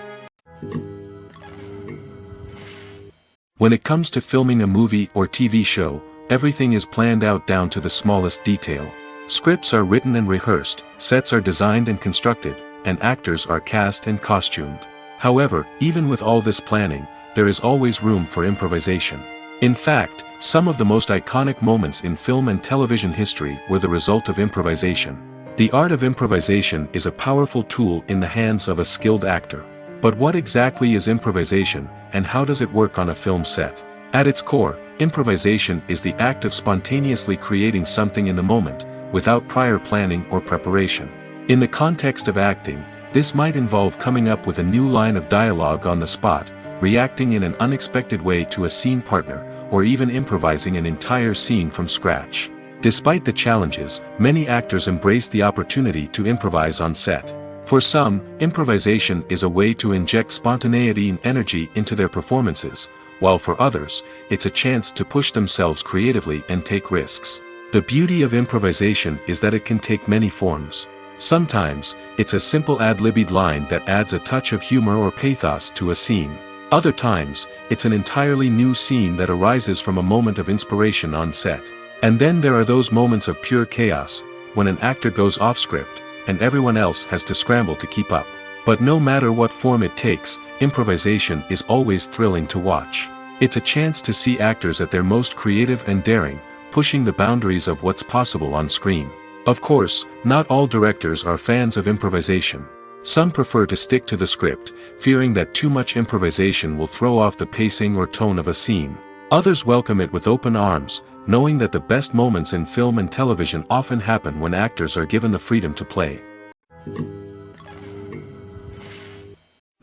A: When it comes to filming a movie or TV show, everything is planned out down to the smallest detail. Scripts are written and rehearsed, sets are designed and constructed, and actors are cast and costumed. However, even with all this planning, there is always room for improvisation. In fact, some of the most iconic moments in film and television history were the result of improvisation. The art of improvisation is a powerful tool in the hands of a skilled actor. But what exactly is improvisation, and how does it work on a film set? At its core, improvisation is the act of spontaneously creating something in the moment, without prior planning or preparation. In the context of acting, this might involve coming up with a new line of dialogue on the spot, reacting in an unexpected way to a scene partner, or even improvising an entire scene from scratch. Despite the challenges, many actors embrace the opportunity to improvise on set. For some, improvisation is a way to inject spontaneity and energy into their performances, while for others, it's a chance to push themselves creatively and take risks. The beauty of improvisation is that it can take many forms. Sometimes, it's a simple ad-libbed line that adds a touch of humor or pathos to a scene. Other times, it's an entirely new scene that arises from a moment of inspiration on set. And then there are those moments of pure chaos, when an actor goes off script, and everyone else has to scramble to keep up. But no matter what form it takes, improvisation is always thrilling to watch. It's a chance to see actors at their most creative and daring, pushing the boundaries of what's possible on screen. Of course, not all directors are fans of improvisation. Some prefer to stick to the script, fearing that too much improvisation will throw off the pacing or tone of a scene. Others welcome it with open arms, knowing that the best moments in film and television often happen when actors are given the freedom to play.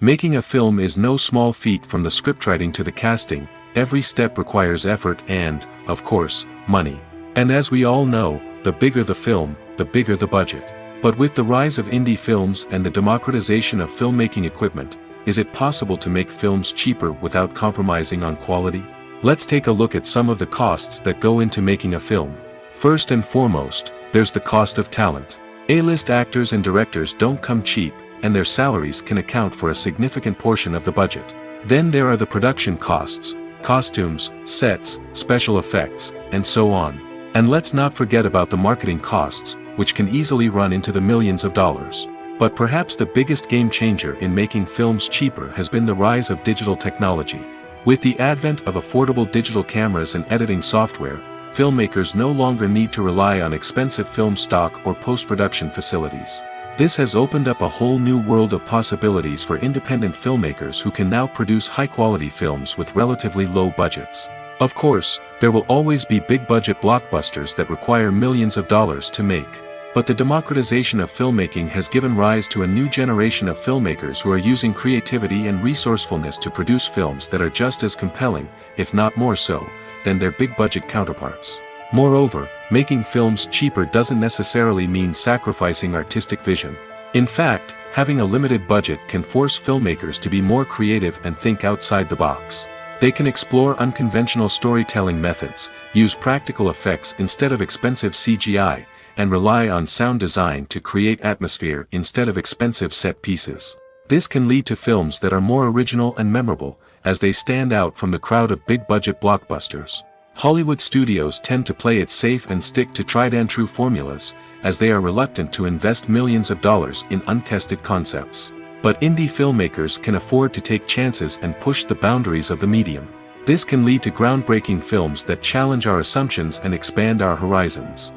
A: Making a film is no small feat. From the scriptwriting to the casting, every step requires effort and, of course, money. And as we all know, the bigger the film, the bigger the budget. But with the rise of indie films and the democratization of filmmaking equipment, is it possible to make films cheaper without compromising on quality? Let's take a look at some of the costs that go into making a film. First and foremost, there's the cost of talent. A-list actors and directors don't come cheap, and their salaries can account for a significant portion of the budget. Then there are the production costs, costumes, sets, special effects, and so on. And let's not forget about the marketing costs, which can easily run into the millions of dollars. But perhaps the biggest game changer in making films cheaper has been the rise of digital technology. With the advent of affordable digital cameras and editing software, filmmakers no longer need to rely on expensive film stock or post-production facilities. This has opened up a whole new world of possibilities for independent filmmakers who can now produce high-quality films with relatively low budgets. Of course, there will always be big-budget blockbusters that require millions of dollars to make. But the democratization of filmmaking has given rise to a new generation of filmmakers who are using creativity and resourcefulness to produce films that are just as compelling, if not more so, than their big-budget counterparts. Moreover, making films cheaper doesn't necessarily mean sacrificing artistic vision. In fact, having a limited budget can force filmmakers to be more creative and think outside the box. They can explore unconventional storytelling methods, use practical effects instead of expensive CGI, and rely on sound design to create atmosphere instead of expensive set pieces. This can lead to films that are more original and memorable, as they stand out from the crowd of big-budget blockbusters. Hollywood studios tend to play it safe and stick to tried-and-true formulas, as they are reluctant to invest millions of dollars in untested concepts. But indie filmmakers can afford to take chances and push the boundaries of the medium. This can lead to groundbreaking films that challenge our assumptions and expand our horizons.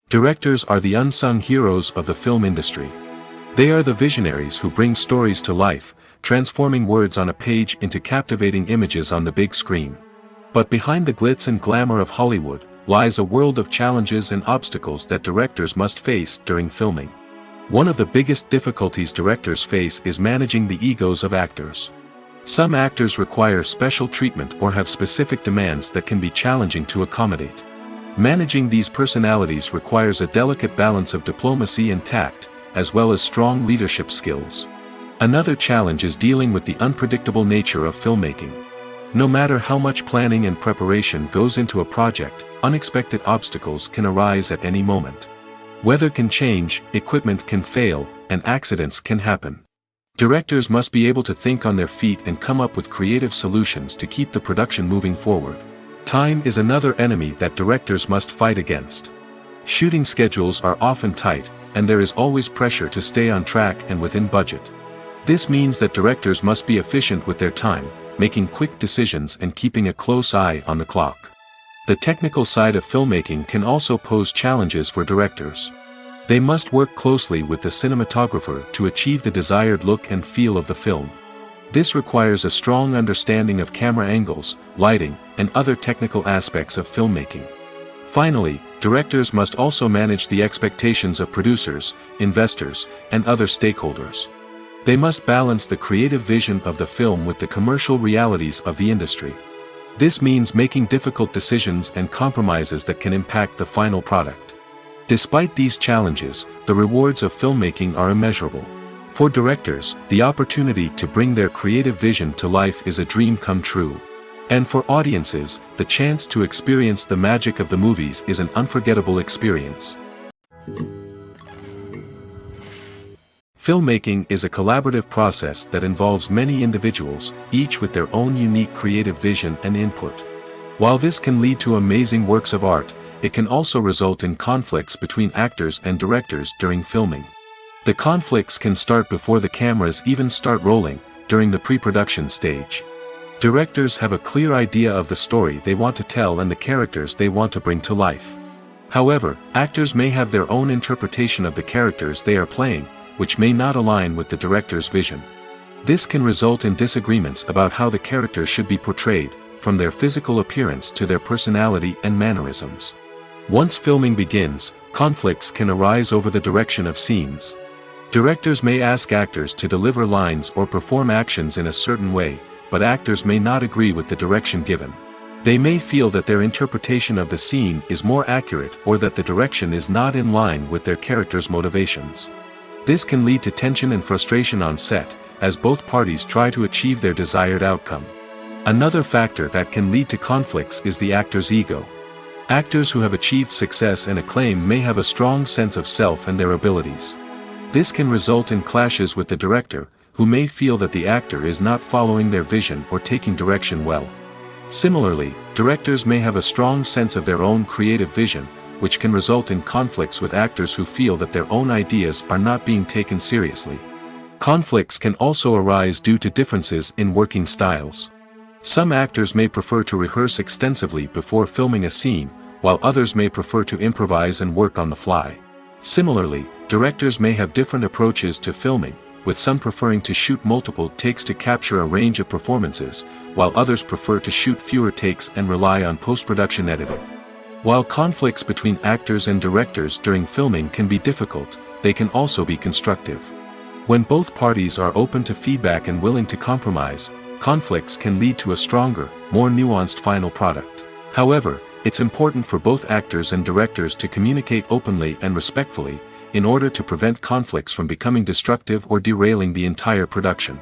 A: Directors are the unsung heroes of the film industry. They are the visionaries who bring stories to life, transforming words on a page into captivating images on the big screen. But behind the glitz and glamour of Hollywood lies a world of challenges and obstacles that directors must face during filming. One of the biggest difficulties directors face is managing the egos of actors. Some actors require special treatment or have specific demands that can be challenging to accommodate. Managing these personalities requires a delicate balance of diplomacy and tact, as well as strong leadership skills. Another challenge is dealing with the unpredictable nature of filmmaking. No matter how much planning and preparation goes into a project, unexpected obstacles can arise at any moment. Weather can change, equipment can fail, and accidents can happen. Directors must be able to think on their feet and come up with creative solutions to keep the production moving forward. Time is another enemy that directors must fight against. Shooting schedules are often tight, and there is always pressure to stay on track and within budget. This means that directors must be efficient with their time, making quick decisions and keeping a close eye on the clock. The technical side of filmmaking can also pose challenges for directors. They must work closely with the cinematographer to achieve the desired look and feel of the film. This requires a strong understanding of camera angles, lighting, and other technical aspects of filmmaking. Finally, directors must also manage the expectations of producers, investors, and other stakeholders. They must balance the creative vision of the film with the commercial realities of the industry. This means making difficult decisions and compromises that can impact the final product. Despite these challenges, the rewards of filmmaking are immeasurable. For directors, the opportunity to bring their creative vision to life is a dream come true. And for audiences, the chance to experience the magic of the movies is an unforgettable experience. Filmmaking is a collaborative process that involves many individuals, each with their own unique creative vision and input. While this can lead to amazing works of art, it can also result in conflicts between actors and directors during filming. The conflicts can start before the cameras even start rolling, during the pre-production stage. Directors have a clear idea of the story they want to tell and the characters they want to bring to life. However, actors may have their own interpretation of the characters they are playing, which may not align with the director's vision. This can result in disagreements about how the characters should be portrayed, from their physical appearance to their personality and mannerisms. Once filming begins, conflicts can arise over the direction of scenes. Directors may ask actors to deliver lines or perform actions in a certain way, but actors may not agree with the direction given. They may feel that their interpretation of the scene is more accurate or that the direction is not in line with their character's motivations. This can lead to tension and frustration on set, as both parties try to achieve their desired outcome. Another factor that can lead to conflicts is the actor's ego. Actors who have achieved success and acclaim may have a strong sense of self and their abilities. This can result in clashes with the director, who may feel that the actor is not following their vision or taking direction well. Similarly, directors may have a strong sense of their own creative vision, which can result in conflicts with actors who feel that their own ideas are not being taken seriously. Conflicts can also arise due to differences in working styles. Some actors may prefer to rehearse extensively before filming a scene, while others may prefer to improvise and work on the fly. Similarly, directors may have different approaches to filming, with some preferring to shoot multiple takes to capture a range of performances, while others prefer to shoot fewer takes and rely on post-production editing. While conflicts between actors and directors during filming can be difficult, they can also be constructive. When both parties are open to feedback and willing to compromise, conflicts can lead to a stronger, more nuanced final product. However, it's important for both actors and directors to communicate openly and respectfully, in order to prevent conflicts from becoming destructive or derailing the entire production.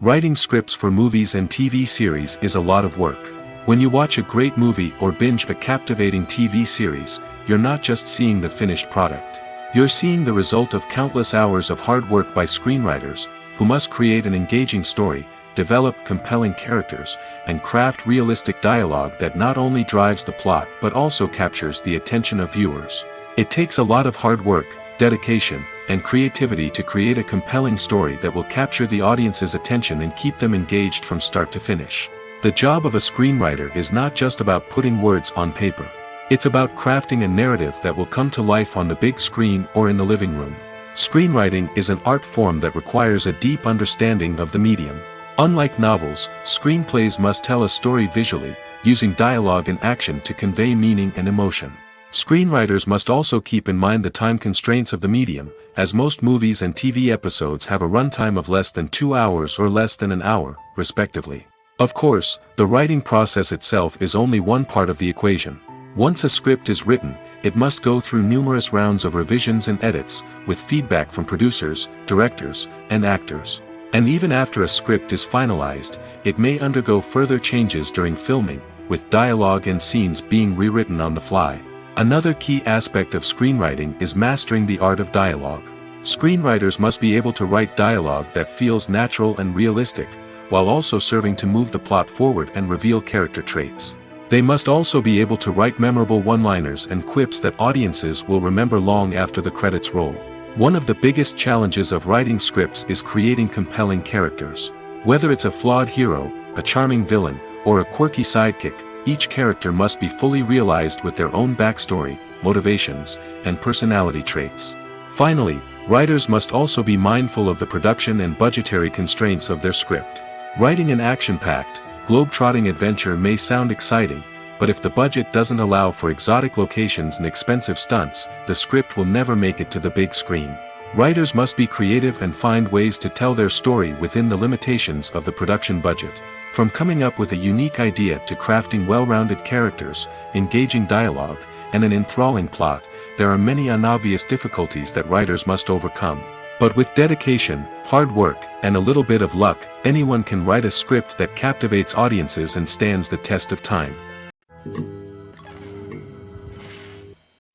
A: Writing scripts for movies and TV series is a lot of work. When you watch a great movie or binge a captivating TV series, you're not just seeing the finished product. You're seeing the result of countless hours of hard work by screenwriters, who must create an engaging story, develop compelling characters, and craft realistic dialogue that not only drives the plot but also captures the attention of viewers. It takes a lot of hard work, dedication, and creativity to create a compelling story that will capture the audience's attention and keep them engaged from start to finish. The job of a screenwriter is not just about putting words on paper. It's about crafting a narrative that will come to life on the big screen or in the living room. Screenwriting is an art form that requires a deep understanding of the medium. Unlike novels, screenplays must tell a story visually, using dialogue and action to convey meaning and emotion. Screenwriters must also keep in mind the time constraints of the medium, as most movies and TV episodes have a runtime of less than 2 hours or less than an hour, respectively. Of course, the writing process itself is only one part of the equation. Once a script is written, it must go through numerous rounds of revisions and edits, with feedback from producers, directors, and actors. And even after a script is finalized, it may undergo further changes during filming, with dialogue and scenes being rewritten on the fly. Another key aspect of screenwriting is mastering the art of dialogue. Screenwriters must be able to write dialogue that feels natural and realistic, while also serving to move the plot forward and reveal character traits. They must also be able to write memorable one-liners and quips that audiences will remember long after the credits roll. One of the biggest challenges of writing scripts is creating compelling characters. Whether it's a flawed hero, a charming villain, or a quirky sidekick, each character must be fully realized with their own backstory, motivations, and personality traits. Finally, writers must also be mindful of the production and budgetary constraints of their script. Writing an action-packed, globe-trotting adventure may sound exciting, but if the budget doesn't allow for exotic locations and expensive stunts, the script will never make it to the big screen. Writers must be creative and find ways to tell their story within the limitations of the production budget. From coming up with a unique idea to crafting well-rounded characters, engaging dialogue, and an enthralling plot, there are many unobvious difficulties that writers must overcome. But with dedication, hard work, and a little bit of luck, anyone can write a script that captivates audiences and stands the test of time.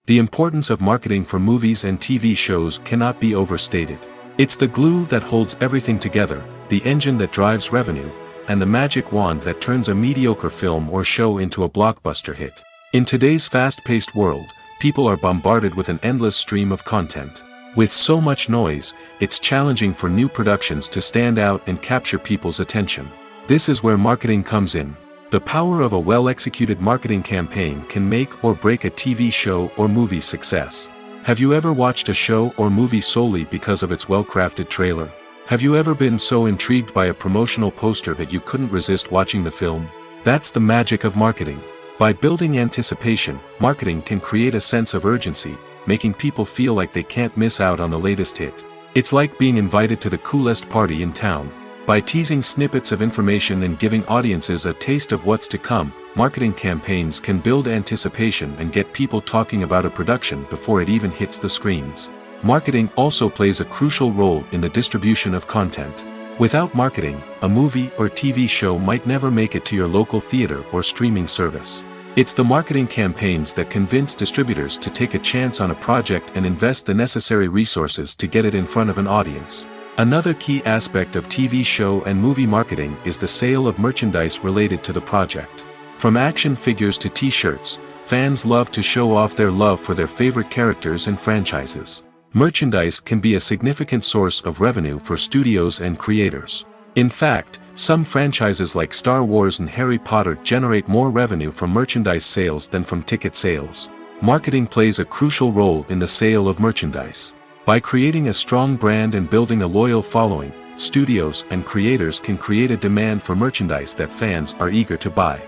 A: The importance of marketing for movies and TV shows cannot be overstated. It's the glue that holds everything together, the engine that drives revenue, and the magic wand that turns a mediocre film or show into a blockbuster hit. In today's fast-paced world, people are bombarded with an endless stream of content. With so much noise, it's challenging for new productions to stand out and capture people's attention. This is where marketing comes in. The power of a well-executed marketing campaign can make or break a TV show or movie's success. Have you ever watched a show or movie solely because of its well-crafted trailer? Have you ever been so intrigued by a promotional poster that you couldn't resist watching the film? That's the magic of marketing. By building anticipation, marketing can create a sense of urgency, making people feel like they can't miss out on the latest hit. It's like being invited to the coolest party in town. By teasing snippets of information and giving audiences a taste of what's to come, marketing campaigns can build anticipation and get people talking about a production before it even hits the screens. Marketing also plays a crucial role in the distribution of content. Without marketing, a movie or TV show might never make it to your local theater or streaming service. It's the marketing campaigns that convince distributors to take a chance on a project and invest the necessary resources to get it in front of an audience. Another key aspect of TV show and movie marketing is the sale of merchandise related to the project. From action figures to t-shirts, fans love to show off their love for their favorite characters and franchises. Merchandise can be a significant source of revenue for studios and creators. In fact, some franchises like Star Wars and Harry Potter generate more revenue from merchandise sales than from ticket sales. Marketing plays a crucial role in the sale of merchandise. By creating a strong brand and building a loyal following, studios and creators can create a demand for merchandise that fans are eager to buy.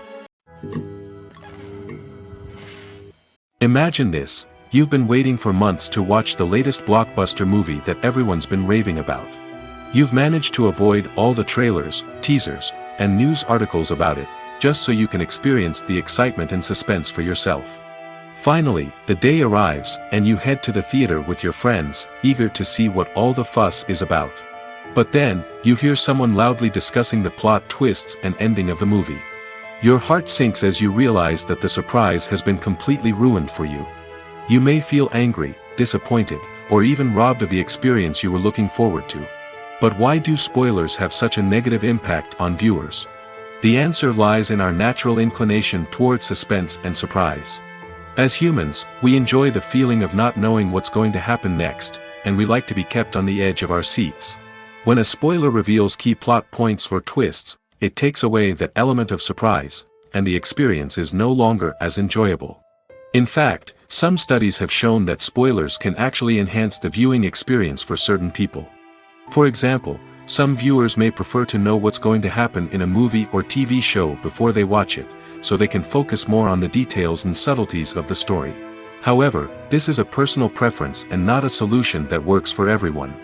A: Imagine this: you've been waiting for months to watch the latest blockbuster movie that everyone's been raving about. You've managed to avoid all the trailers, teasers, and news articles about it, just so you can experience the excitement and suspense for yourself. Finally, the day arrives, and you head to the theater with your friends, eager to see what all the fuss is about. But then, you hear someone loudly discussing the plot twists and ending of the movie. Your heart sinks as you realize that the surprise has been completely ruined for you. You may feel angry, disappointed, or even robbed of the experience you were looking forward to. But why do spoilers have such a negative impact on viewers? The answer lies in our natural inclination toward suspense and surprise. As humans, we enjoy the feeling of not knowing what's going to happen next, and we like to be kept on the edge of our seats. When a spoiler reveals key plot points or twists, it takes away that element of surprise, and the experience is no longer as enjoyable. In fact, some studies have shown that spoilers can actually enhance the viewing experience for certain people. For example, some viewers may prefer to know what's going to happen in a movie or TV show before they watch it, so they can focus more on the details and subtleties of the story. However, this is a personal preference and not a solution that works for everyone.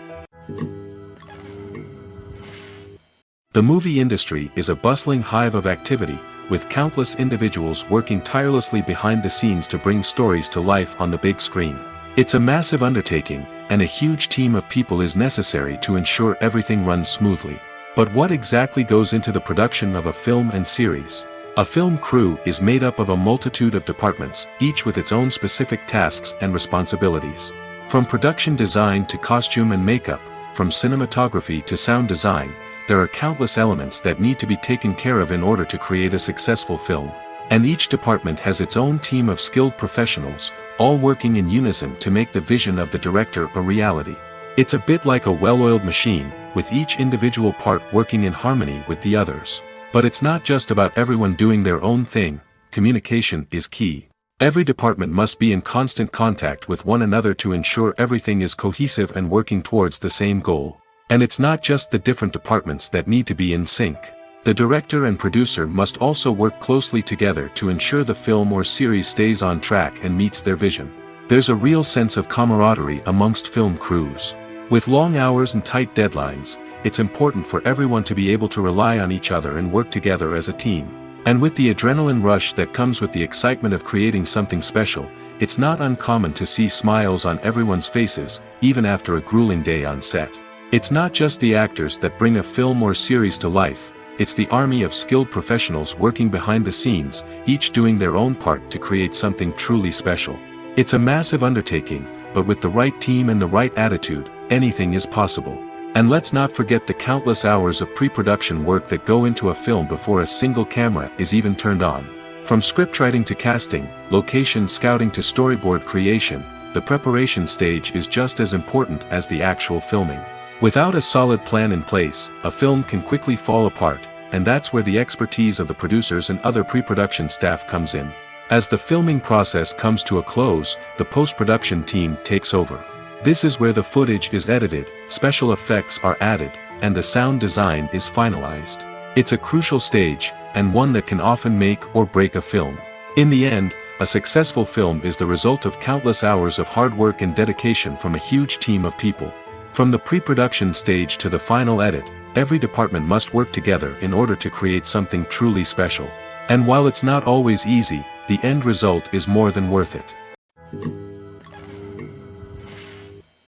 A: The movie industry is a bustling hive of activity, with countless individuals working tirelessly behind the scenes to bring stories to life on the big screen. It's a massive undertaking, and a huge team of people is necessary to ensure everything runs smoothly. But what exactly goes into the production of a film and series? A film crew is made up of a multitude of departments, each with its own specific tasks and responsibilities. From production design to costume and makeup, from cinematography to sound design, there are countless elements that need to be taken care of in order to create a successful film. And each department has its own team of skilled professionals, all working in unison to make the vision of the director a reality. It's a bit like a well-oiled machine, with each individual part working in harmony with the others. But it's not just about everyone doing their own thing. Communication is key. Every department must be in constant contact with one another to ensure everything is cohesive and working towards the same goal. And it's not just the different departments that need to be in sync. The director and producer must also work closely together to ensure the film or series stays on track and meets their vision. There's a real sense of camaraderie amongst film crews. With long hours and tight deadlines, it's important for everyone to be able to rely on each other and work together as a team. And with the adrenaline rush that comes with the excitement of creating something special, it's not uncommon to see smiles on everyone's faces, even after a grueling day on set. It's not just the actors that bring a film or series to life. It's the army of skilled professionals working behind the scenes, each doing their own part to create something truly special. It's a massive undertaking, but with the right team and the right attitude, anything is possible. And let's not forget the countless hours of pre-production work that go into a film before a single camera is even turned on. From scriptwriting to casting, location scouting to storyboard creation, the preparation stage is just as important as the actual filming. Without a solid plan in place, a film can quickly fall apart, and that's where the expertise of the producers and other pre-production staff comes in. As the filming process comes to a close, the post-production team takes over. This is where the footage is edited, special effects are added, and the sound design is finalized. It's a crucial stage, and one that can often make or break a film. In the end, a successful film is the result of countless hours of hard work and dedication from a huge team of people. From the pre-production stage to the final edit, every department must work together in order to create something truly special. And while it's not always easy, the end result is more than worth it.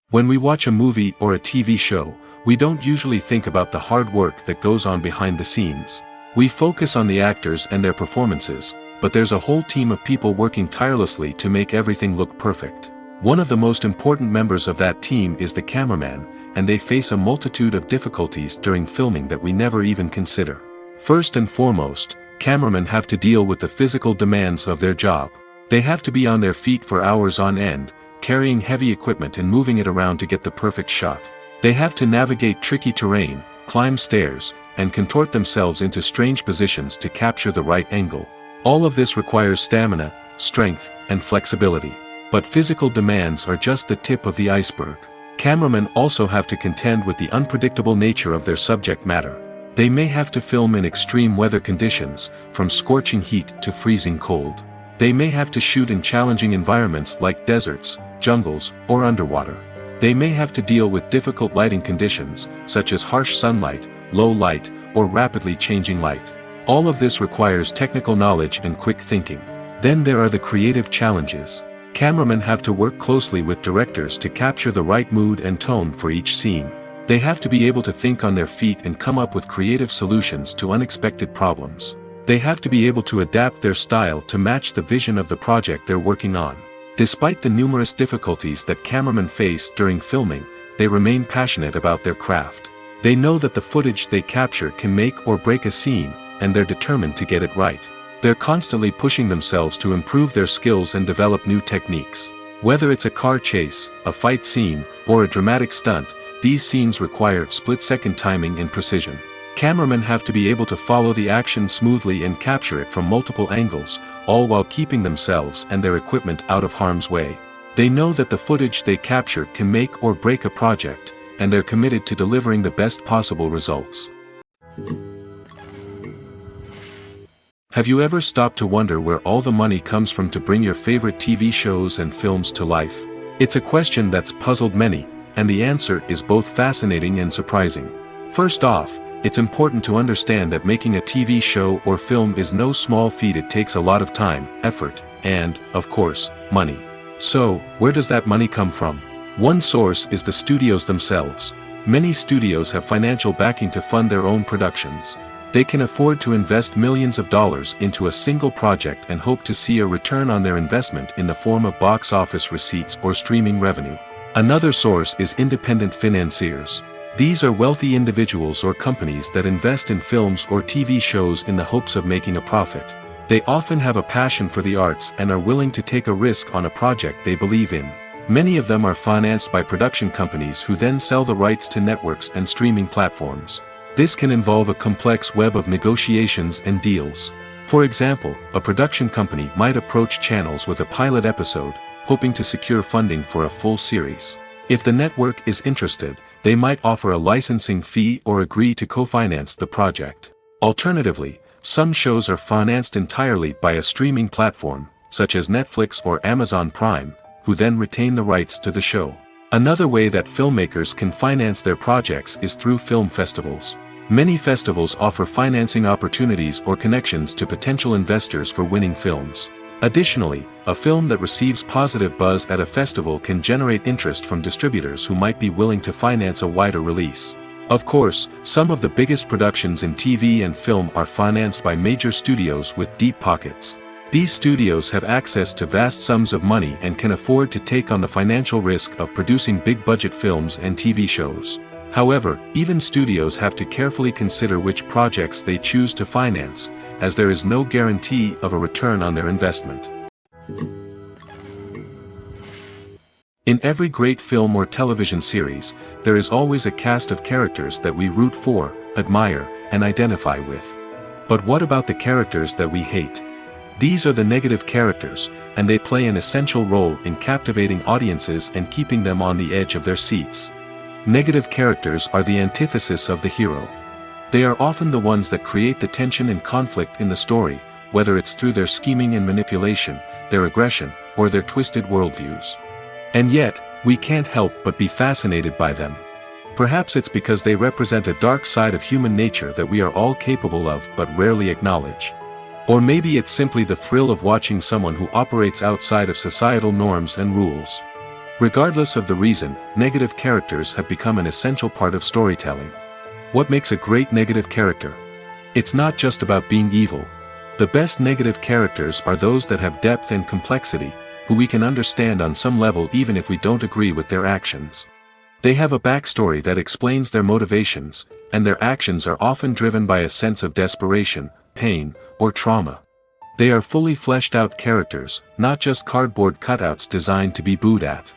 A: When we watch a movie or a TV show, we don't usually think about the hard work that goes on behind the scenes. We focus on the actors and their performances, but there's a whole team of people working tirelessly to make everything look perfect. One of the most important members of that team is the cameraman, and they face a multitude of difficulties during filming that we never even consider. First and foremost, cameramen have to deal with the physical demands of their job. They have to be on their feet for hours on end, carrying heavy equipment and moving it around to get the perfect shot. They have to navigate tricky terrain, climb stairs, and contort themselves into strange positions to capture the right angle. All of this requires stamina, strength, and flexibility. But physical demands are just the tip of the iceberg. Cameramen also have to contend with the unpredictable nature of their subject matter. They may have to film in extreme weather conditions, from scorching heat to freezing cold. They may have to shoot in challenging environments like deserts, jungles, or underwater. They may have to deal with difficult lighting conditions, such as harsh sunlight, low light, or rapidly changing light. All of this requires technical knowledge and quick thinking. Then there are the creative challenges. Cameramen have to work closely with directors to capture the right mood and tone for each scene. They have to be able to think on their feet and come up with creative solutions to unexpected problems. They have to be able to adapt their style to match the vision of the project they're working on. Despite the numerous difficulties that cameramen face during filming, they remain passionate about their craft. They know that the footage they capture can make or break a scene, and they're determined to get it right. They're constantly pushing themselves to improve their skills and develop new techniques. Whether it's a car chase, a fight scene, or a dramatic stunt, these scenes require split-second timing and precision. Cameramen have to be able to follow the action smoothly and capture it from multiple angles, all while keeping themselves and their equipment out of harm's way. They know that the footage they capture can make or break a project, and they're committed to delivering the best possible results. Have you ever stopped to wonder where all the money comes from to bring your favorite TV shows and films to life? It's a question that's puzzled many, and the answer is both fascinating and surprising. First off, it's important to understand that making a TV show or film is no small feat. It takes a lot of time, effort, and, of course, money. So, where does that money come from? One source is the studios themselves. Many studios have financial backing to fund their own productions. They can afford to invest millions of dollars into a single project and hope to see a return on their investment in the form of box office receipts or streaming revenue. Another source is independent financiers. These are wealthy individuals or companies that invest in films or TV shows in the hopes of making a profit. They often have a passion for the arts and are willing to take a risk on a project they believe in. Many of them are financed by production companies who then sell the rights to networks and streaming platforms. This can involve a complex web of negotiations and deals. For example, a production company might approach channels with a pilot episode, hoping to secure funding for a full series. If the network is interested, they might offer a licensing fee or agree to co-finance the project. Alternatively, some shows are financed entirely by a streaming platform, such as Netflix or Amazon Prime, who then retain the rights to the show. Another way that filmmakers can finance their projects is through film festivals. Many festivals offer financing opportunities or connections to potential investors for winning films. Additionally, a film that receives positive buzz at a festival can generate interest from distributors who might be willing to finance a wider release. Of course, some of the biggest productions in TV and film are financed by major studios with deep pockets. These studios have access to vast sums of money and can afford to take on the financial risk of producing big-budget films and TV shows. However, even studios have to carefully consider which projects they choose to finance, as there is no guarantee of a return on their investment. In every great film or television series, there is always a cast of characters that we root for, admire, and identify with. But what about the characters that we hate? These are the negative characters, and they play an essential role in captivating audiences and keeping them on the edge of their seats. Negative characters are the antithesis of the hero. They are often the ones that create the tension and conflict in the story, whether it's through their scheming and manipulation, their aggression, or their twisted worldviews. And yet, we can't help but be fascinated by them. Perhaps it's because they represent a dark side of human nature that we are all capable of but rarely acknowledge. Or maybe it's simply the thrill of watching someone who operates outside of societal norms and rules. Regardless of the reason, negative characters have become an essential part of storytelling. What makes a great negative character? It's not just about being evil. The best negative characters are those that have depth and complexity, who we can understand on some level even if we don't agree with their actions. They have a backstory that explains their motivations, and their actions are often driven by a sense of desperation, pain, or trauma. They are fully fleshed out characters, not just cardboard cutouts designed to be booed at.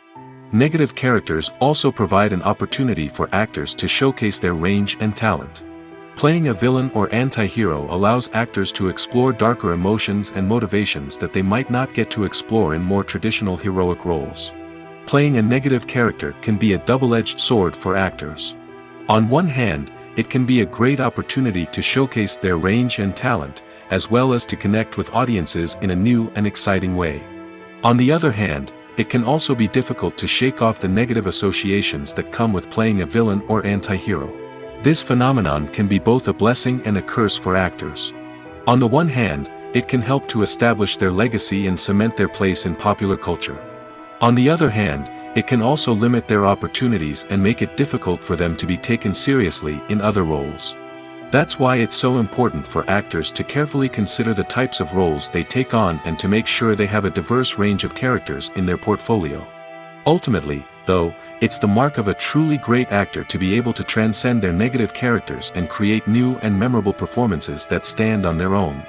A: Negative characters also provide an opportunity for actors to showcase their range and talent. Playing a villain or anti-hero allows actors to explore darker emotions and motivations that they might not get to explore in more traditional heroic roles. Playing a negative character can be a double-edged sword for actors. On one hand, it can be a great opportunity to showcase their range and talent, as well as to connect with audiences in a new and exciting way. On the other hand, it can also be difficult to shake off the negative associations that come with playing a villain or anti-hero. This phenomenon can be both a blessing and a curse for actors. On the one hand, it can help to establish their legacy and cement their place in popular culture. On the other hand, it can also limit their opportunities and make it difficult for them to be taken seriously in other roles. That's why it's so important for actors to carefully consider the types of roles they take on and to make sure they have a diverse range of characters in their portfolio. Ultimately, though, it's the mark of a truly great actor to be able to transcend their negative characters and create new and memorable performances that stand on their own.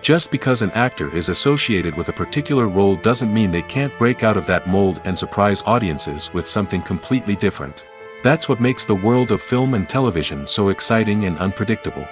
A: Just because an actor is associated with a particular role doesn't mean they can't break out of that mold and surprise audiences with something completely different. That's what makes the world of film and television so exciting and unpredictable.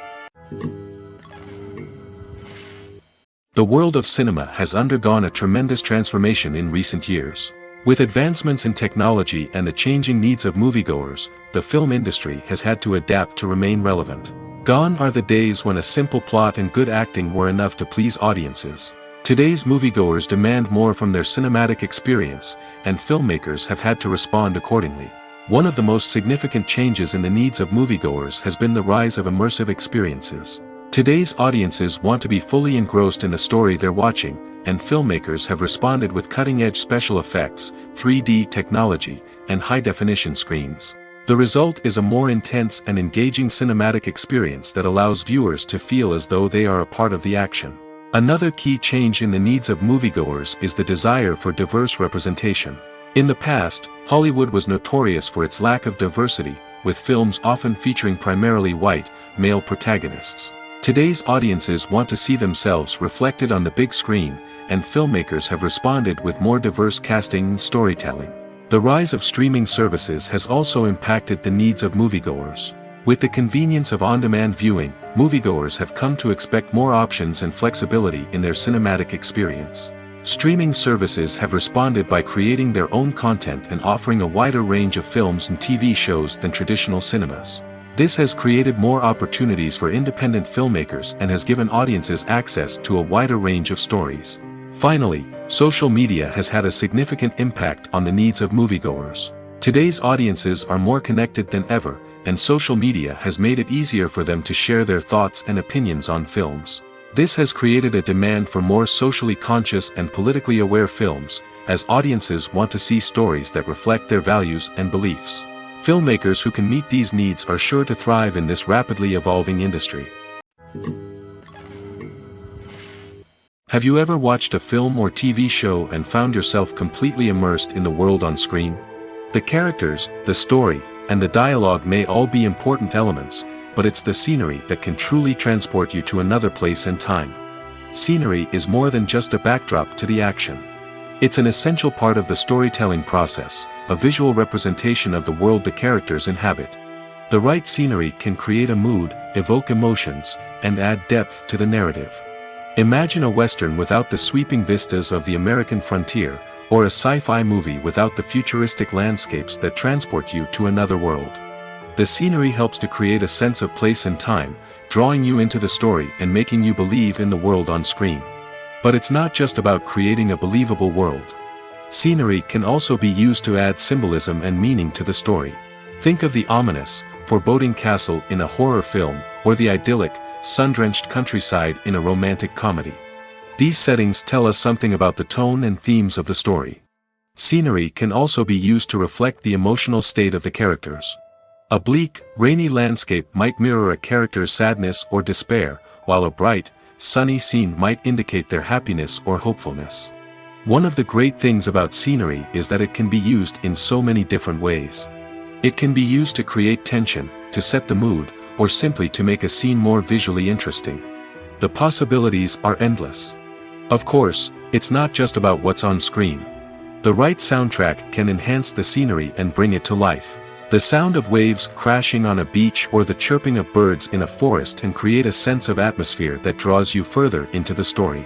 A: The world of cinema has undergone a tremendous transformation in recent years. With advancements in technology and the changing needs of moviegoers, the film industry has had to adapt to remain relevant. Gone are the days when a simple plot and good acting were enough to please audiences. Today's moviegoers demand more from their cinematic experience, and filmmakers have had to respond accordingly. One of the most significant changes in the needs of moviegoers has been the rise of immersive experiences. Today's audiences want to be fully engrossed in the story they're watching, and filmmakers have responded with cutting-edge special effects, 3D technology, and high-definition screens. The result is a more intense and engaging cinematic experience that allows viewers to feel as though they are a part of the action. Another key change in the needs of moviegoers is the desire for diverse representation. In the past, Hollywood was notorious for its lack of diversity, with films often featuring primarily white, male protagonists. Today's audiences want to see themselves reflected on the big screen, and filmmakers have responded with more diverse casting and storytelling. The rise of streaming services has also impacted the needs of moviegoers. With the convenience of on-demand viewing, moviegoers have come to expect more options and flexibility in their cinematic experience. Streaming services have responded by creating their own content and offering a wider range of films and TV shows than traditional cinemas. This has created more opportunities for independent filmmakers and has given audiences access to a wider range of stories. Finally, social media has had a significant impact on the needs of moviegoers. Today's audiences are more connected than ever, and social media has made it easier for them to share their thoughts and opinions on films. This has created a demand for more socially conscious and politically aware films, as audiences want to see stories that reflect their values and beliefs. Filmmakers who can meet these needs are sure to thrive in this rapidly evolving industry. Have you ever watched a film or TV show and found yourself completely immersed in the world on screen? The characters, the story, and the dialogue may all be important elements, but it's the scenery that can truly transport you to another place and time. Scenery is more than just a backdrop to the action. It's an essential part of the storytelling process, a visual representation of the world the characters inhabit. The right scenery can create a mood, evoke emotions, and add depth to the narrative. Imagine a Western without the sweeping vistas of the American frontier, or a sci-fi movie without the futuristic landscapes that transport you to another world. The scenery helps to create a sense of place and time, drawing you into the story and making you believe in the world on screen. But it's not just about creating a believable world. Scenery can also be used to add symbolism and meaning to the story. Think of the ominous, foreboding castle in a horror film, or the idyllic, sun-drenched countryside in a romantic comedy. These settings tell us something about the tone and themes of the story. Scenery can also be used to reflect the emotional state of the characters. A bleak, rainy landscape might mirror a character's sadness or despair, while a bright, sunny scene might indicate their happiness or hopefulness. One of the great things about scenery is that it can be used in so many different ways. It can be used to create tension, to set the mood, or simply to make a scene more visually interesting. The possibilities are endless. Of course, it's not just about what's on screen. The right soundtrack can enhance the scenery and bring it to life. The sound of waves crashing on a beach or the chirping of birds in a forest can create a sense of atmosphere that draws you further into the story.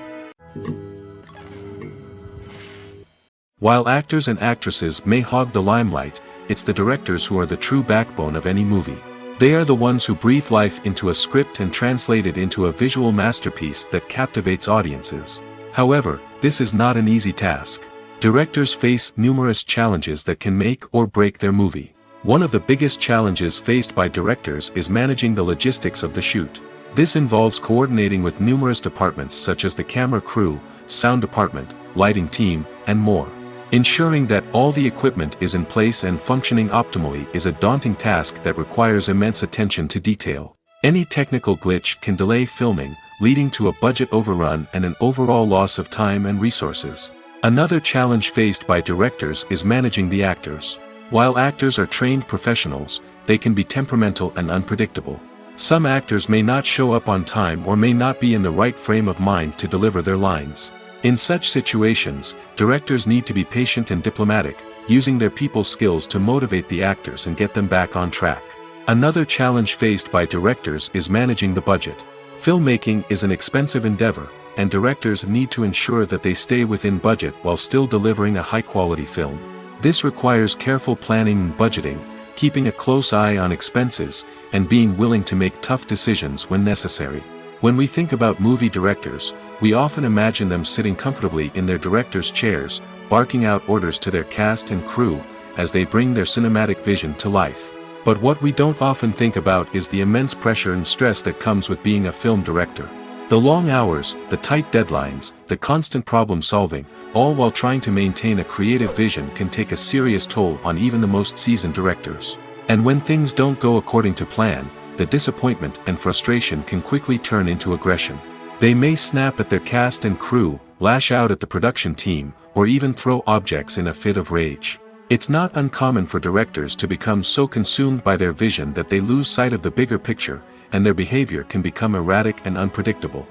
A: While actors and actresses may hog the limelight, it's the directors who are the true backbone of any movie. They are the ones who breathe life into a script and translate it into a visual masterpiece that captivates audiences. However, this is not an easy task. Directors face numerous challenges that can make or break their movie. One of the biggest challenges faced by directors is managing the logistics of the shoot. This involves coordinating with numerous departments such as the camera crew, sound department, lighting team, and more. Ensuring that all the equipment is in place and functioning optimally is a daunting task that requires immense attention to detail. Any technical glitch can delay filming, leading to a budget overrun and an overall loss of time and resources. Another challenge faced by directors is managing the actors. While actors are trained professionals, they can be temperamental and unpredictable. Some actors may not show up on time or may not be in the right frame of mind to deliver their lines. In such situations, directors need to be patient and diplomatic, using their people skills to motivate the actors and get them back on track. Another challenge faced by directors is managing the budget. Filmmaking is an expensive endeavor, and directors need to ensure that they stay within budget while still delivering a high-quality film. This requires careful planning and budgeting, keeping a close eye on expenses, and being willing to make tough decisions when necessary. When we think about movie directors, we often imagine them sitting comfortably in their director's chairs, barking out orders to their cast and crew, as they bring their cinematic vision to life. But what we don't often think about is the immense pressure and stress that comes with being a film director. The long hours, the tight deadlines, the constant problem solving, all while trying to maintain a creative vision can take a serious toll on even the most seasoned directors. And when things don't go according to plan, the disappointment and frustration can quickly turn into aggression. They may snap at their cast and crew, lash out at the production team, or even throw objects in a fit of rage. It's not uncommon for directors to become so consumed by their vision that they lose sight of the bigger picture, and their behavior can become erratic and unpredictable.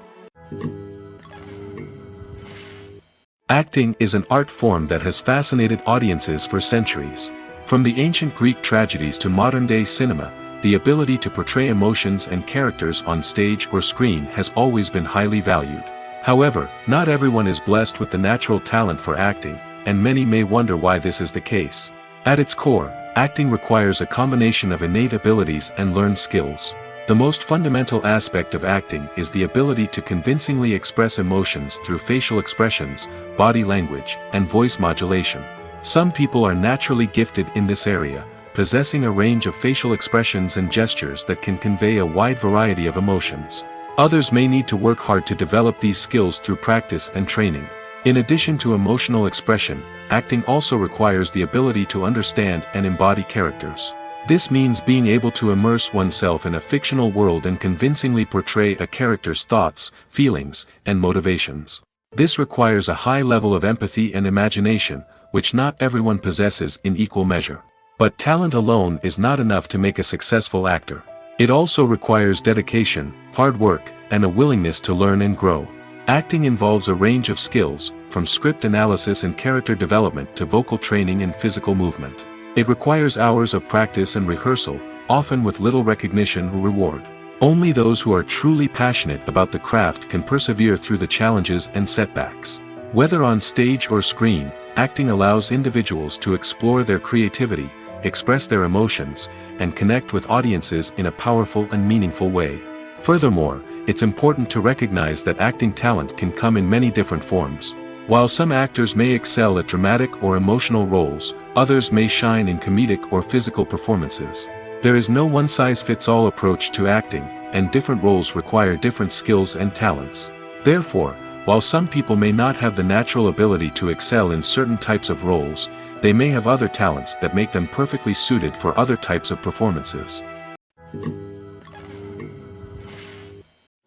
A: Acting is an art form that has fascinated audiences for centuries. From the ancient Greek tragedies to modern-day cinema, the ability to portray emotions and characters on stage or screen has always been highly valued. However, not everyone is blessed with the natural talent for acting, and many may wonder why this is the case. At its core, acting requires a combination of innate abilities and learned skills. The most fundamental aspect of acting is the ability to convincingly express emotions through facial expressions, body language, and voice modulation. Some people are naturally gifted in this area, possessing a range of facial expressions and gestures that can convey a wide variety of emotions. Others may need to work hard to develop these skills through practice and training. In addition to emotional expression, acting also requires the ability to understand and embody characters. This means being able to immerse oneself in a fictional world and convincingly portray a character's thoughts, feelings, and motivations. This requires a high level of empathy and imagination, which not everyone possesses in equal measure. But talent alone is not enough to make a successful actor. It also requires dedication, hard work, and a willingness to learn and grow. Acting involves a range of skills, from script analysis and character development to vocal training and physical movement. It requires hours of practice and rehearsal, often with little recognition or reward. Only those who are truly passionate about the craft can persevere through the challenges and setbacks. Whether on stage or screen, acting allows individuals to explore their creativity, express their emotions, and connect with audiences in a powerful and meaningful way. Furthermore, it's important to recognize that acting talent can come in many different forms. While some actors may excel at dramatic or emotional roles, others may shine in comedic or physical performances. There is no one-size-fits-all approach to acting, and different roles require different skills and talents. Therefore, while some people may not have the natural ability to excel in certain types of roles, they may have other talents that make them perfectly suited for other types of performances.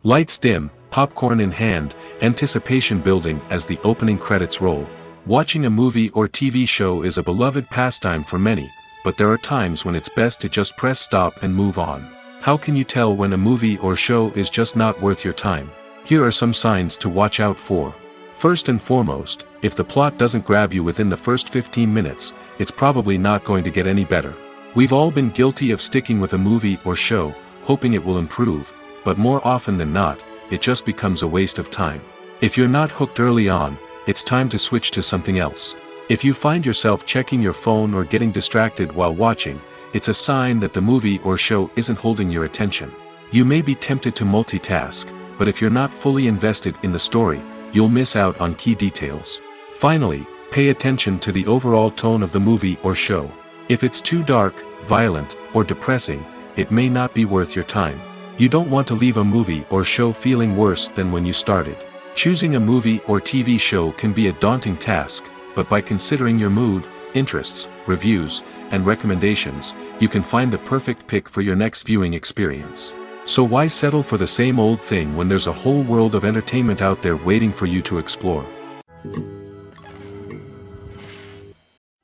A: Lights dim, popcorn in hand, anticipation building as the opening credits roll. Watching a movie or TV show is a beloved pastime for many, but there are times when it's best to just press stop and move on. How can you tell when a movie or show is just not worth your time? Here are some signs to watch out for. First and foremost, if the plot doesn't grab you within the first 15 minutes, it's probably not going to get any better. We've all been guilty of sticking with a movie or show, hoping it will improve, but more often than not, it just becomes a waste of time. If you're not hooked early on, it's time to switch to something else. If you find yourself checking your phone or getting distracted while watching, it's a sign that the movie or show isn't holding your attention. You may be tempted to multitask, but if you're not fully invested in the story, you'll miss out on key details. Finally, pay attention to the overall tone of the movie or show. If it's too dark, violent, or depressing, it may not be worth your time. You don't want to leave a movie or show feeling worse than when you started. Choosing a movie or TV show can be a daunting task, but by considering your mood, interests, reviews, and recommendations, you can find the perfect pick for your next viewing experience. So why settle for the same old thing when there's a whole world of entertainment out there waiting for you to explore?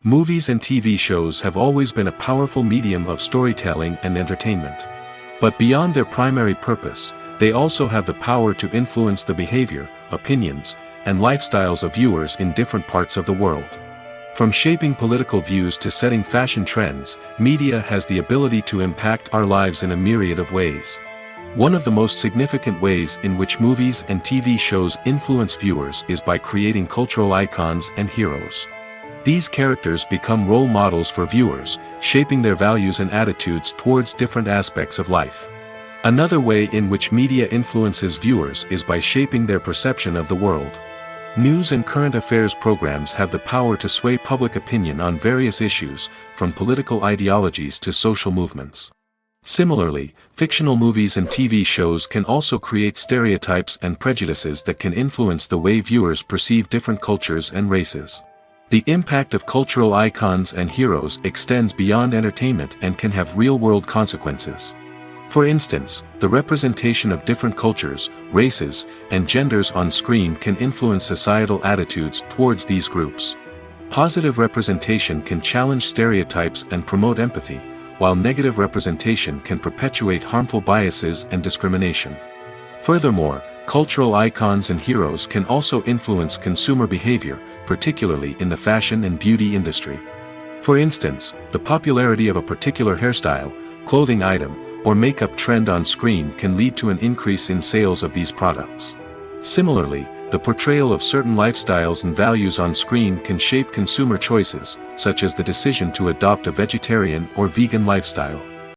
A: Movies and TV shows have always been a powerful medium of storytelling and entertainment. But beyond their primary purpose, they also have the power to influence the behavior, opinions, and lifestyles of viewers in different parts of the world. From shaping political views to setting fashion trends, media has the ability to impact our lives in a myriad of ways. One of the most significant ways in which movies and TV shows influence viewers is by creating cultural icons and heroes. These characters become role models for viewers, shaping their values and attitudes towards different aspects of life. Another way in which media influences viewers is by shaping their perception of the world. News and current affairs programs have the power to sway public opinion on various issues, from political ideologies to social movements. Similarly, fictional movies and TV shows can also create stereotypes and prejudices that can influence the way viewers perceive different cultures and races. The impact of cultural icons and heroes extends beyond entertainment and can have real-world consequences. For instance, the representation of different cultures, races, and genders on screen can influence societal attitudes towards these groups. Positive representation can challenge stereotypes and promote empathy, while negative representation can perpetuate harmful biases and discrimination. Furthermore, cultural icons and heroes can also influence consumer behavior, particularly in the fashion and beauty industry. For instance, the popularity of a particular hairstyle, clothing item, or makeup trend on screen can lead to an increase in sales of these products. Similarly, the portrayal of certain lifestyles and values on screen can shape consumer choices, such as the decision to adopt a vegetarian or vegan lifestyle.